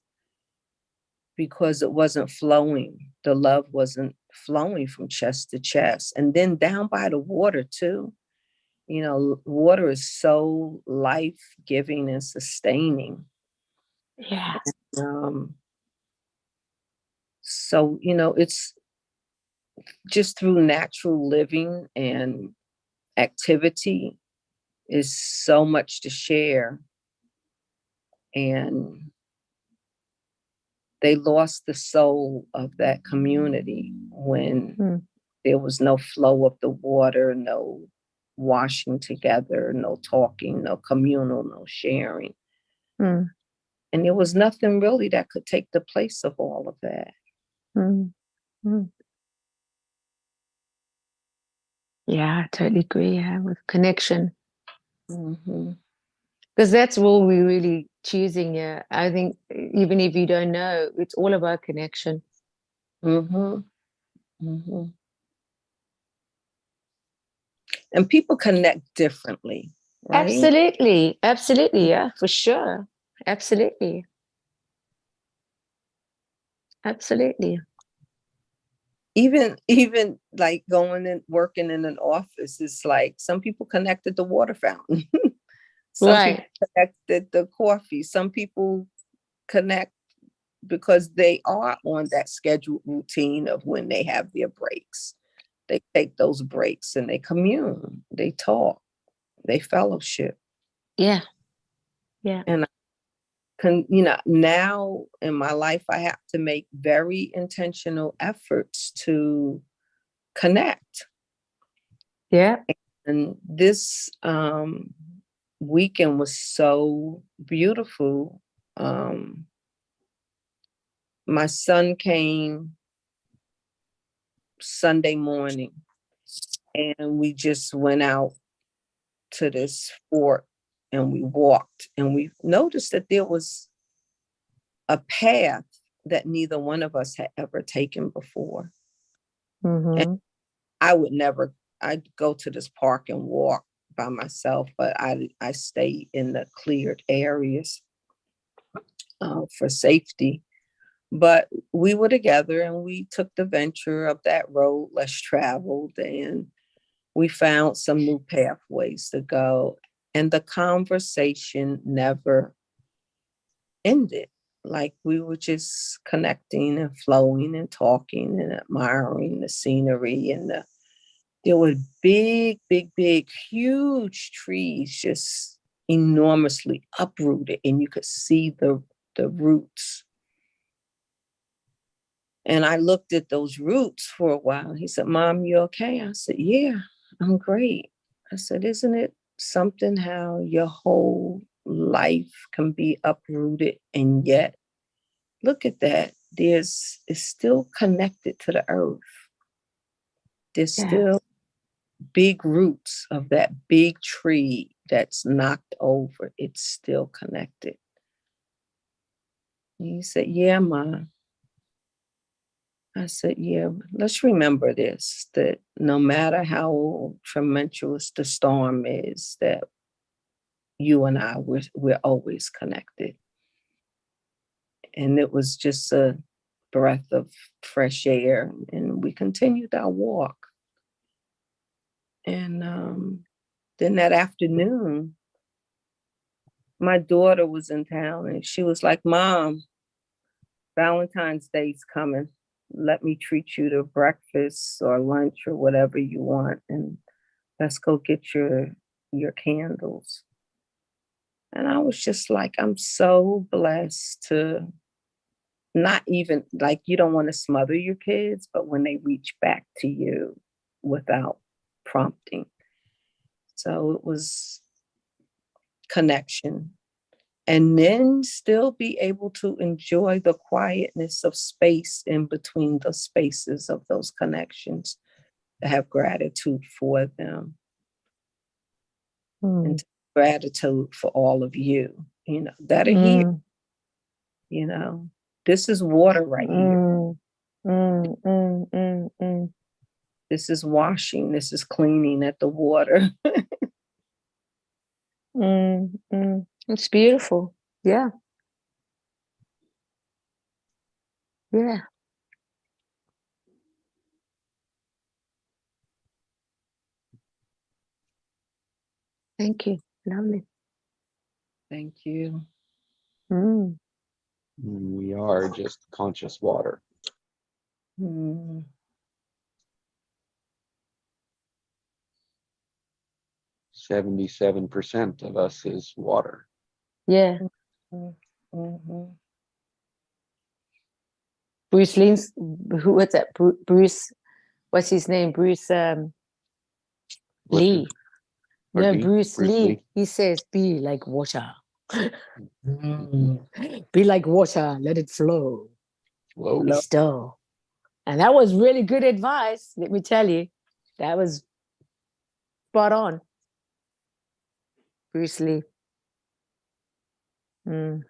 because it wasn't flowing. The love wasn't flowing from chest to chest. And then down by the water too, you know, water is so life-giving and sustaining. Yeah. So, you know, it's just through natural living and activity is so much to share. And they lost the soul of that community when there was no flow of the water, no washing together, no talking, no communal, no sharing. And there was nothing really that could take the place of all of that. Yeah, I totally agree. Yeah, with connection. Mm-hmm. Because that's what we're really choosing. Yeah. I think even if you don't know, it's all about connection. Mm-hmm. Mm-hmm. And people connect differently, right? Absolutely. Absolutely. Yeah, for sure. Absolutely. Absolutely. Even like going and working in an office, it's like some people connect at the water fountain. Some people Right. connect at the coffee. Some people connect because they are on that scheduled routine of when they have their breaks. They take those breaks and they commune, they talk, they fellowship. Yeah. Yeah. And now in my life, I have to make very intentional efforts to connect. Yeah. And this weekend was so beautiful. My son came Sunday morning and we just went out to this fort and we walked and we noticed that there was a path that neither one of us had ever taken before. And Mm-hmm. I would never, I'd go to this park and walk by myself, but I stay in the cleared areas for safety. But we were together and we took the venture of that road less traveled and we found some new pathways to go. And the conversation never ended. Like we were just connecting and flowing and talking and admiring the scenery and there were big, big, big, huge trees just enormously uprooted and you could see the roots. And I looked at those roots for a while. He said, "Mom, you okay?" I said, "Yeah, I'm great." I said, "Isn't it something how your whole life can be uprooted and yet look at that. It's still connected to the earth. There's Yeah. still big roots of that big tree that's knocked over. It's still connected." And he said, "Yeah, Mom." I said, "Yeah, let's remember this, that no matter how tremendous the storm is, that you and I, we're always connected." And it was just a breath of fresh air. And we continued our walk. And then that afternoon, my daughter was in town and she was like, "Mom, Valentine's Day's coming. Let me treat you to breakfast or lunch or whatever you want. And let's go get your candles." And I was just like, I'm so blessed to not even like you don't want to smother your kids, but when they reach back to you without prompting. So it was connection. And then still be able to enjoy the quietness of space in between the spaces of those connections, to have gratitude for them and gratitude for all of you, that are here. This is water right here. This is washing, this is cleaning at the water. It's beautiful. Yeah. Yeah. Thank you. Lovely. Thank you. We are just conscious water. 77% of us is water. Yeah. Bruce Lee's, what's that? Bruce, what's his name? Bruce Lee. No, Bruce Lee. He says, "Be like water." Be like water, let it flow. Whoa. Be still. And that was really good advice, let me tell you. That was spot on. Bruce Lee. Mm.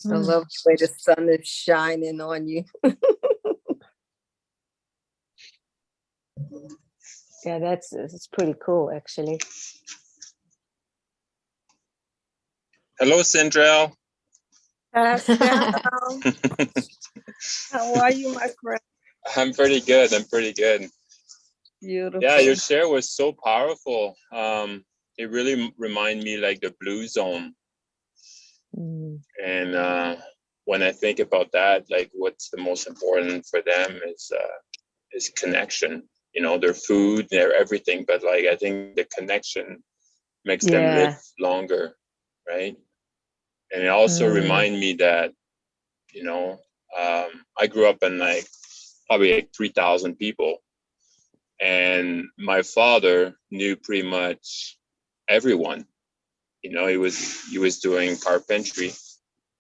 I love the way the sun is shining on you. Yeah, it's pretty cool, actually. Hello, Sindrell. Pascal, how are you, my friend? I'm pretty good. Beautiful. Yeah, your share was so powerful. It really reminded me like the Blue Zone. And when I think about that, like what's the most important for them is connection. You know, their food, their everything, but like I think the connection makes them live longer, right? And it also reminded me that, you know, I grew up in like probably like 3,000 people, and my father knew pretty much everyone. You know, he was doing carpentry,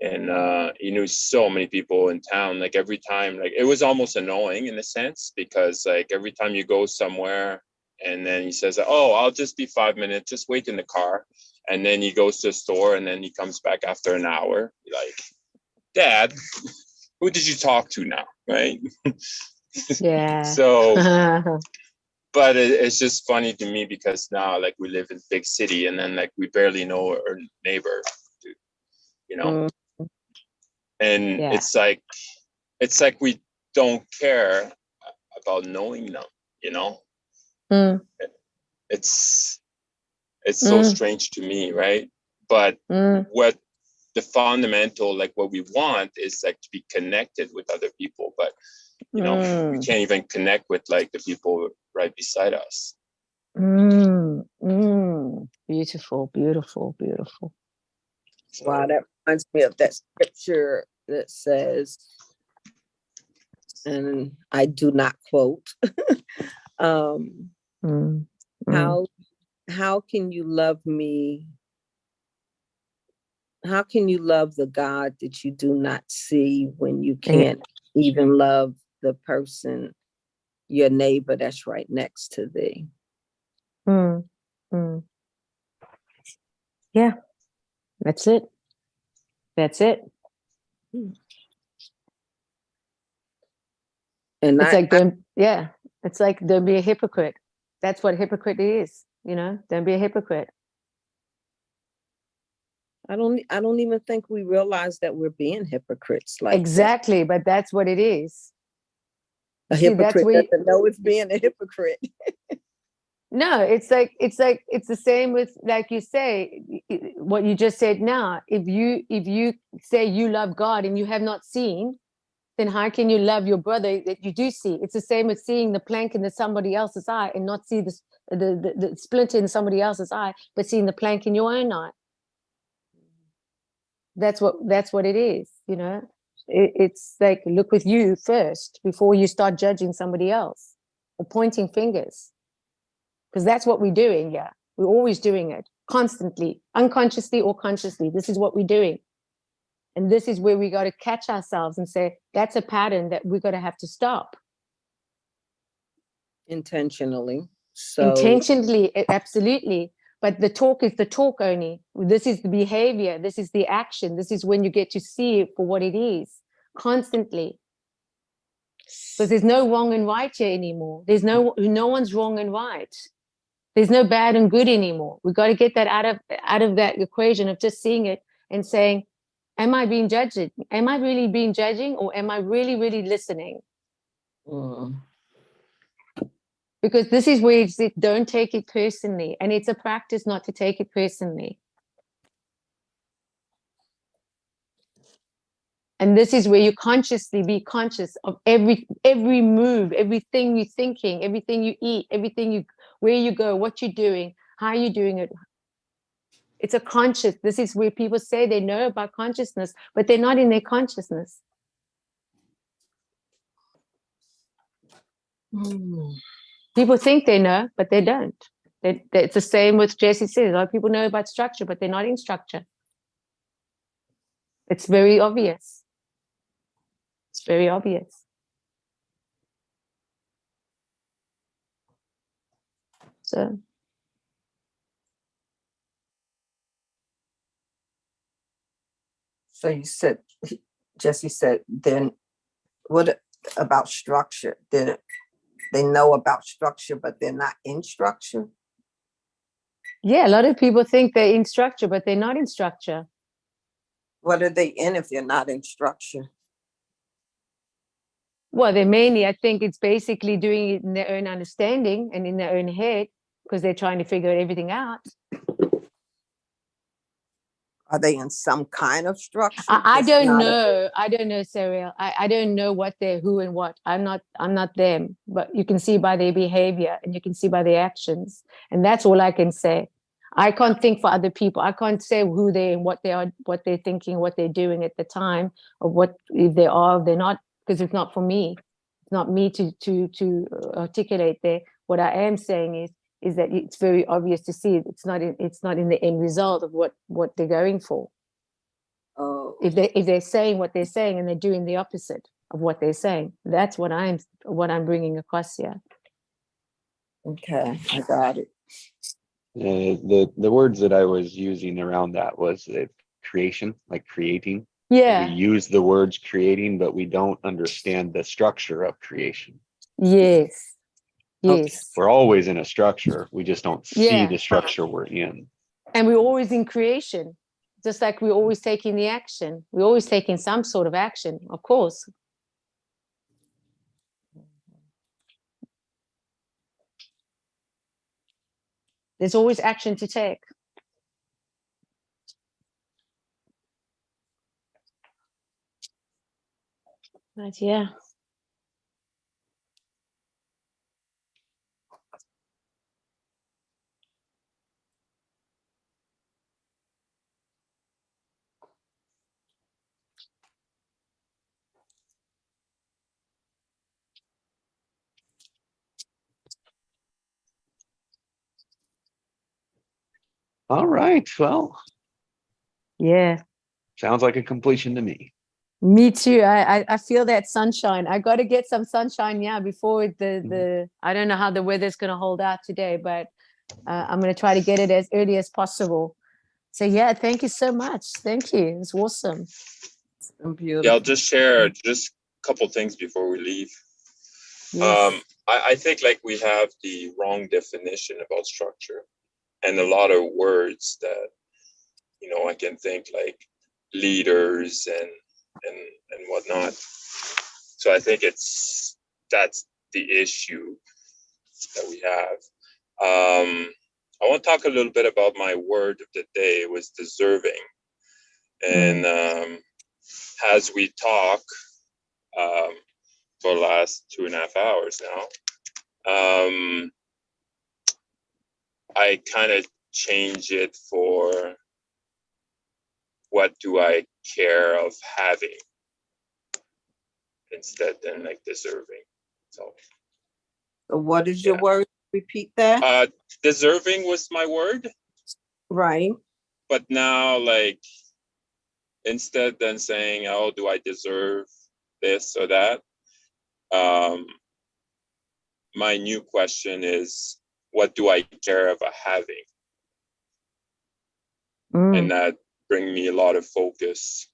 and he knew so many people in town. Like every time, like it was almost annoying in a sense, because like every time you go somewhere and then he says, oh, I'll just be 5 minutes, just wait in the car. And then he goes to the store and then he comes back after an hour. Like, Dad, who did you talk to now? Right. Yeah. So, but it's just funny to me because now like we live in a big city and then like we barely know our neighbor, you know. And it's like we don't care about knowing them, you know. It's so strange to me, right? But what the fundamental, like what we want is like to be connected with other people, but you know, we can't even connect with like the people right beside us. Beautiful, beautiful, beautiful. So, wow, that reminds me of that scripture that says, and I do not quote, how can you love me? How can you love the God that you do not see when you can't even love the person, your neighbor that's right next to thee? Yeah, that's it. That's it. And it's like don't be a hypocrite. That's what hypocrite is, you know. Don't be a hypocrite. I don't even think we realize that we're being hypocrites like exactly that. But that's what it is. A hypocrite doesn't know it's being a hypocrite. No, it's the same with, like you say, what you just said now. If you say you love God and you have not seen, then how can you love your brother that you do see? It's the same as seeing the plank in somebody else's eye and not see the splinter in somebody else's eye, but seeing the plank in your own eye. That's what it is, you know. It's like, look with you first before you start judging somebody else or pointing fingers, because that's what we're doing. Yeah, we're always doing it constantly, unconsciously or consciously. This is what we're doing. And this is where we got to catch ourselves and say, that's a pattern that we're going to have to stop. Intentionally. Intentionally, absolutely. But the talk is the talk only. This is the behavior. This is the action. This is when you get to see it for what it is, constantly. Because there's no wrong and right here anymore. There's no one's wrong and right. There's no bad and good anymore. We've got to get that out of that equation of just seeing it and saying, am I being judged? Am I really being judging, or am I really, really listening? Because this is where it's, don't take it personally. And it's a practice not to take it personally. And this is where you consciously be conscious of every move, everything you're thinking, everything you eat, where you go, what you're doing, how you're doing it. It's a conscious. This is where people say they know about consciousness, but they're not in their consciousness. People think they know, but they don't. It's the same with Jesse says. A lot of people know about structure, but they're not in structure. It's very obvious. It's very obvious. So So you said, Jesse said, then what about structure? Then they know about structure, but they're not in structure? yeah, a lot of people think they're in structure, but they're not in structure. What are they in if they're not in structure? Well, they mainly, I think it's basically doing it in their own understanding and in their own head because they're trying to figure everything out. Are they in some kind of structure? I Just don't not know. I don't know, Serial. I don't know what they're who and what. I'm not them. But you can see by their behavior and you can see by their actions. And that's all I can say. I can't think for other people. I can't say who they and what they are, what they're thinking, what they're doing at the time, or what if they are, if they're not, because it's not for me. It's not me to articulate there. What I am saying is that it's very obvious to see it's not in the end result of what they're going for. Oh, If they're saying what they're saying and they're doing the opposite of what they're saying, that's what I'm bringing across here. okay, I got it. The words that I was using around that was creation, like creating. Yeah. We use the words creating, but we don't understand the structure of creation. Yes. Yes. We're always in a structure. We just don't see Yeah. the structure we're in. And we're always in creation, just like we're always taking the action. We're always taking some sort of action, of course. There's always action to take. But yeah. All right. Well, Yeah. sounds like a completion to me. Me too. I feel that sunshine. I got to get some sunshine now before the I don't know how the weather's going to hold out today, but I'm going to try to get it as early as possible. So yeah, thank you so much. Thank you. It's awesome. Beautiful. Yeah, I'll just share just a couple things before we leave. Yes. I think like we have the wrong definition about structure and a lot of words that, I can think like leaders and whatnot. So I think that's the issue that we have. I want to talk a little bit about my word of the day. It was deserving. And as we talk for the last 2.5 hours now, I kind of change it for what do I care of having instead than like deserving. So what is your word? Repeat that. Deserving was my word. Right. But now, like, instead than saying, oh, do I deserve this or that? My new question is, what do I care about having? And that bring me a lot of focus.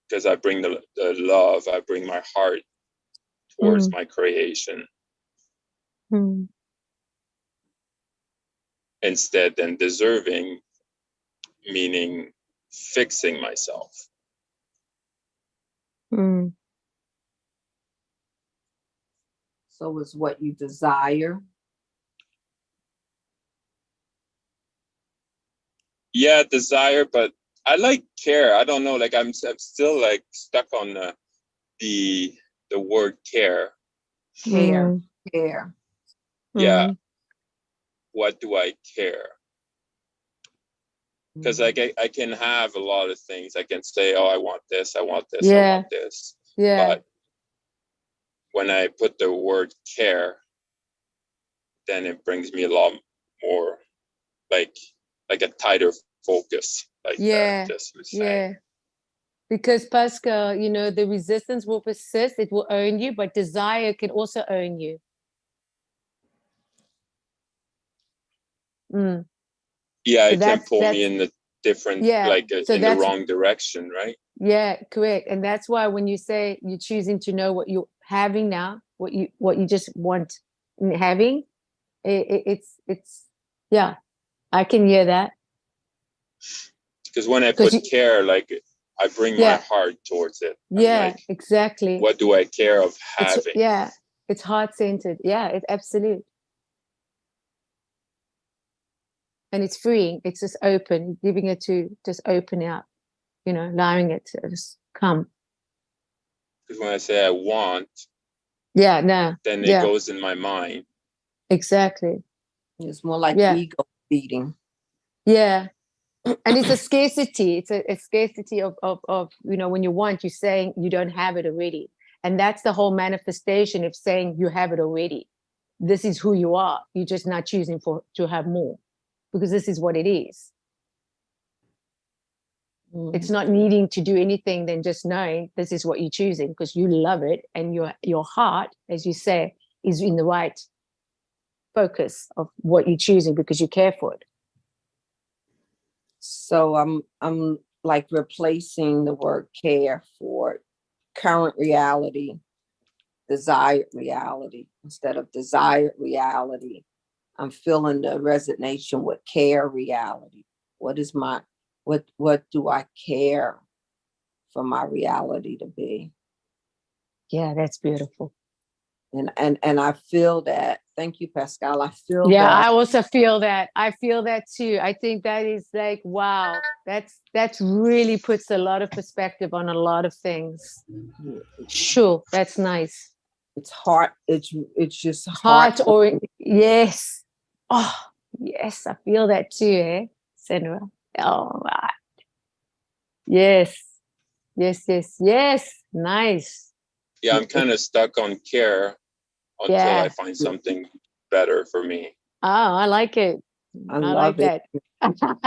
Because I bring the love, I bring my heart towards my creation. Instead than deserving, meaning fixing myself. So it's what you desire. Yeah, desire, but I like care. I don't know, like I'm still like stuck on the word care. Care. Yeah. What do I care? Because I can have a lot of things. I can say, oh, I want this, I want this, I want this. Yeah. But when I put the word care, then it brings me a lot more like a tighter focus. like Yeah, just was yeah. saying. Because Pascal, you know, the resistance will persist, it will own you, but desire can also own you. Mm. Yeah, So it can pull that's me in the different, yeah. like So in the that's wrong direction, right? yeah, correct. And that's why when you say you're choosing to know what you're having now, what you just want in having, it's yeah, I can hear that. Because when I 'Cause put you, care, like I bring my yeah, heart towards it. I'm yeah, like, exactly. what do I care of It's having? yeah, it's heart-centered. Yeah, it's absolute. And it's freeing. It's just open, giving it to just open out, you know, allowing it to just come. Because when I say I want, Yeah, no, then it yeah, goes in my mind. exactly. It's more like Yeah, ego feeding. yeah. And it's a scarcity. It's a scarcity of, you know, when you want, you're saying you don't have it already. And that's the whole manifestation of saying you have it already. This is who you are. You're just not choosing to have more because this is what it is. It's not needing to do anything than just knowing this is what you're choosing because you love it and your heart, as you say, is in the right focus of what you're choosing because you care for it. So I'm like replacing the word care for current reality, desired reality. Instead of desired reality, I'm feeling the resignation with care reality. What is my what do I care for my reality to be? Yeah, that's beautiful. And I feel that. Thank you, Pascal. I feel Yeah, that. I also feel that. I feel that too. I think that is like, wow, that's really puts a lot of perspective on a lot of things. Sure, that's nice. It's heart. It's just Heart or yes. Oh, yes, I feel that too, eh, Senra? Oh, right. Yes, yes, yes, yes. Nice. Yeah, I'm kind of stuck on care until I Yeah. find something better for me. Oh, I like it. I I love like it. that.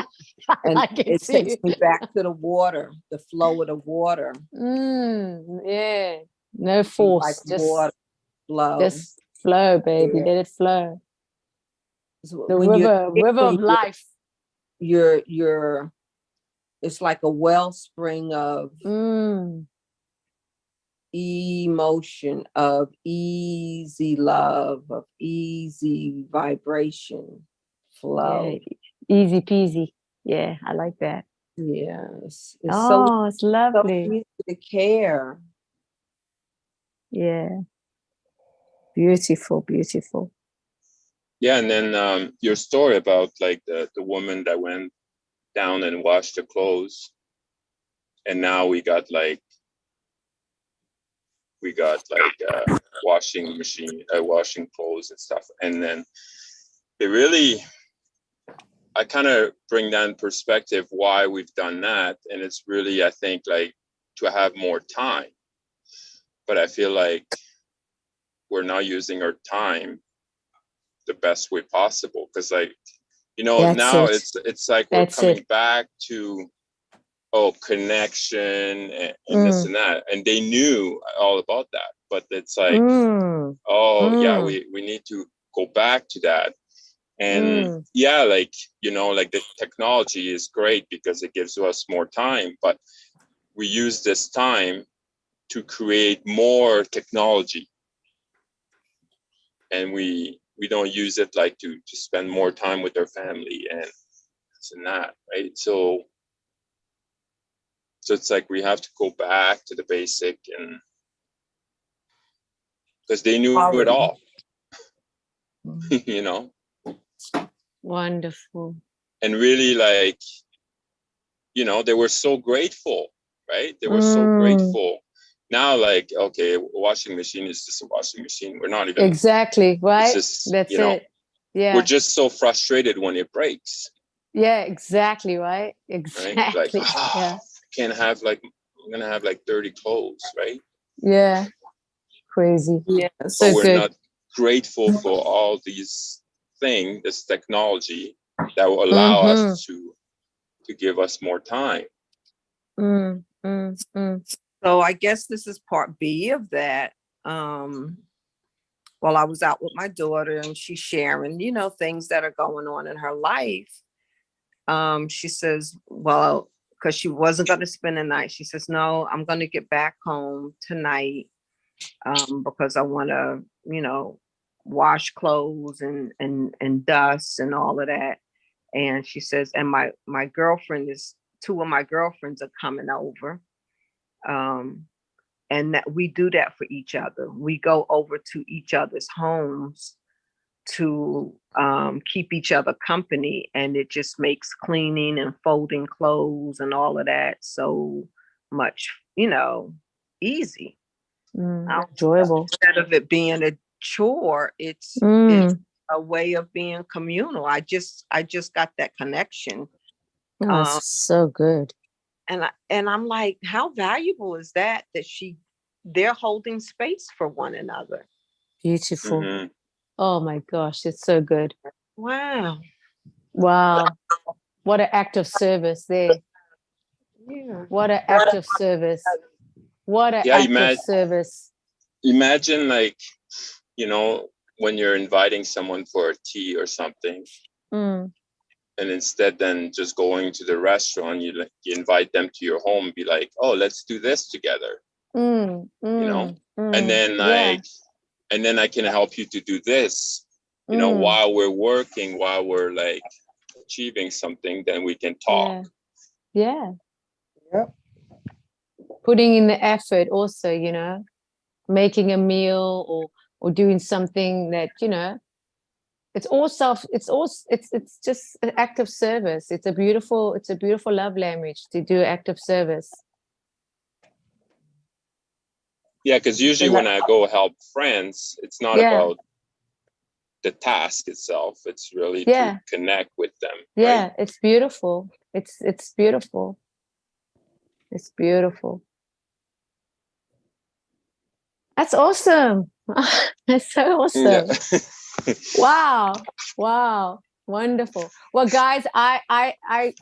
I And like it it takes too. me back to the water, the flow of the water. Yeah. No I'm like force, water flow. just flow, baby. Yeah. Let it flow. So The when you're river of caring, life. you're it's like a wellspring of emotion, of easy love, of easy vibration flow. Yeah. Easy peasy. Yeah, I like that. Yes, it's Oh, it's so lovely. easy to care. Yeah. Beautiful, beautiful. Yeah, and then your story about like the woman that went down and washed the clothes, and now we got like washing machine, washing clothes and stuff, and then it really, I kind of bring that in perspective why we've done that, and it's really, I think, like to have more time, but I feel like we're not using our time the best way possible because, like, you know, That's now it. it's like we're That's coming it. back to connection and this and that, and they knew all about that, but it's like yeah, we need to go back to that. And yeah, like, you know, like the technology is great because it gives us more time, but we use this time to create more technology, and we don't use it like to spend more time with our family and this and that, right? So it's like we have to go back to the basic, and because they knew it all. You know, Wonderful. and really, like, you know, they were so grateful, right? They were so grateful. Now, like, okay, a washing machine is just a washing machine. We're not even, Exactly, it's right? just, That's you know, it. Yeah. we're just so frustrated when it breaks, Yeah, exactly, right? right? Exactly. Like, Yeah. I can't have like, I'm gonna have like 30 clothes, right? Yeah. Crazy. Yes. So But we're good. not grateful for all these things, this technology that will allow us to to give us more time. So I guess this is part B of that. While I was out with my daughter and she's sharing, you know, things that are going on in her life. She says, well, because she wasn't going to spend the night. She says, no, I'm going to get back home tonight because I want to, you know, wash clothes and dust and all of that. And she says, and my girlfriend two of my girlfriends are coming over. And that we do that for each other. We go over to each other's homes to keep each other company. And it just makes cleaning and folding clothes and all of that so much, you know, easy. Enjoyable. Instead of it being a chore, it's a way of being communal. I just got that connection. Oh, so good. And I'm like, how valuable is that they're holding space for one another. Beautiful. Oh my gosh, it's so good. Wow. What an act of service there. Yeah. What an act of service. What an act of service. Imagine, like, you know, when you're inviting someone for a tea or something, and instead then just going to the restaurant, you invite them to your home, be like, oh, let's do this together. You know, and then and then I can help you to do this, you know, while we're working, while we're like achieving something, then we can talk. Yeah. Yep. Putting in the effort also, you know, making a meal or doing something that, you know, it's just an act of service. It's a beautiful love language to do act of service. Yeah, because usually when I go help friends, it's not about the task itself. It's really to connect with them. Yeah, right? it's beautiful. It's beautiful. It's beautiful. That's awesome. That's so awesome. Yeah. Wow. Wonderful. Well, guys, I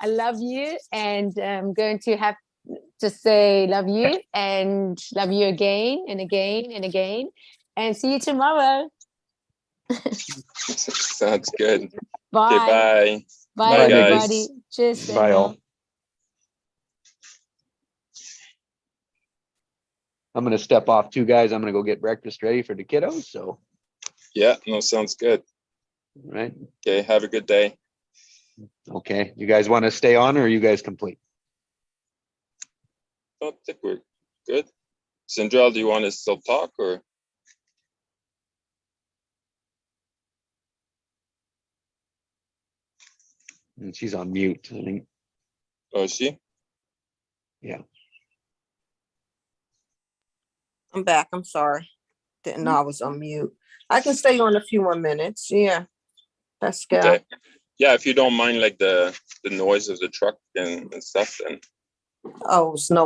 love you, and I'm going to have to say love you and love you again and again and again, and see you tomorrow. Sounds good. Bye. Okay, bye. Bye, everybody. Guys. Cheers. Bye, all. I'm going to step off too, guys. I'm going to go get breakfast ready for the kiddos. So, yeah, no, sounds good. Right. Okay, have a good day. Okay. You guys want to stay on, or are you guys complete? I don't think we're good. Sindrell, do you want to still talk, or? And she's on mute, I think. Oh, is she? Yeah. I'm back. I'm sorry. Didn't know I was on mute. I can stay on a few more minutes. Yeah. That's good. Okay. Yeah, if you don't mind, like the noise of the truck and stuff, then. Oh, it's no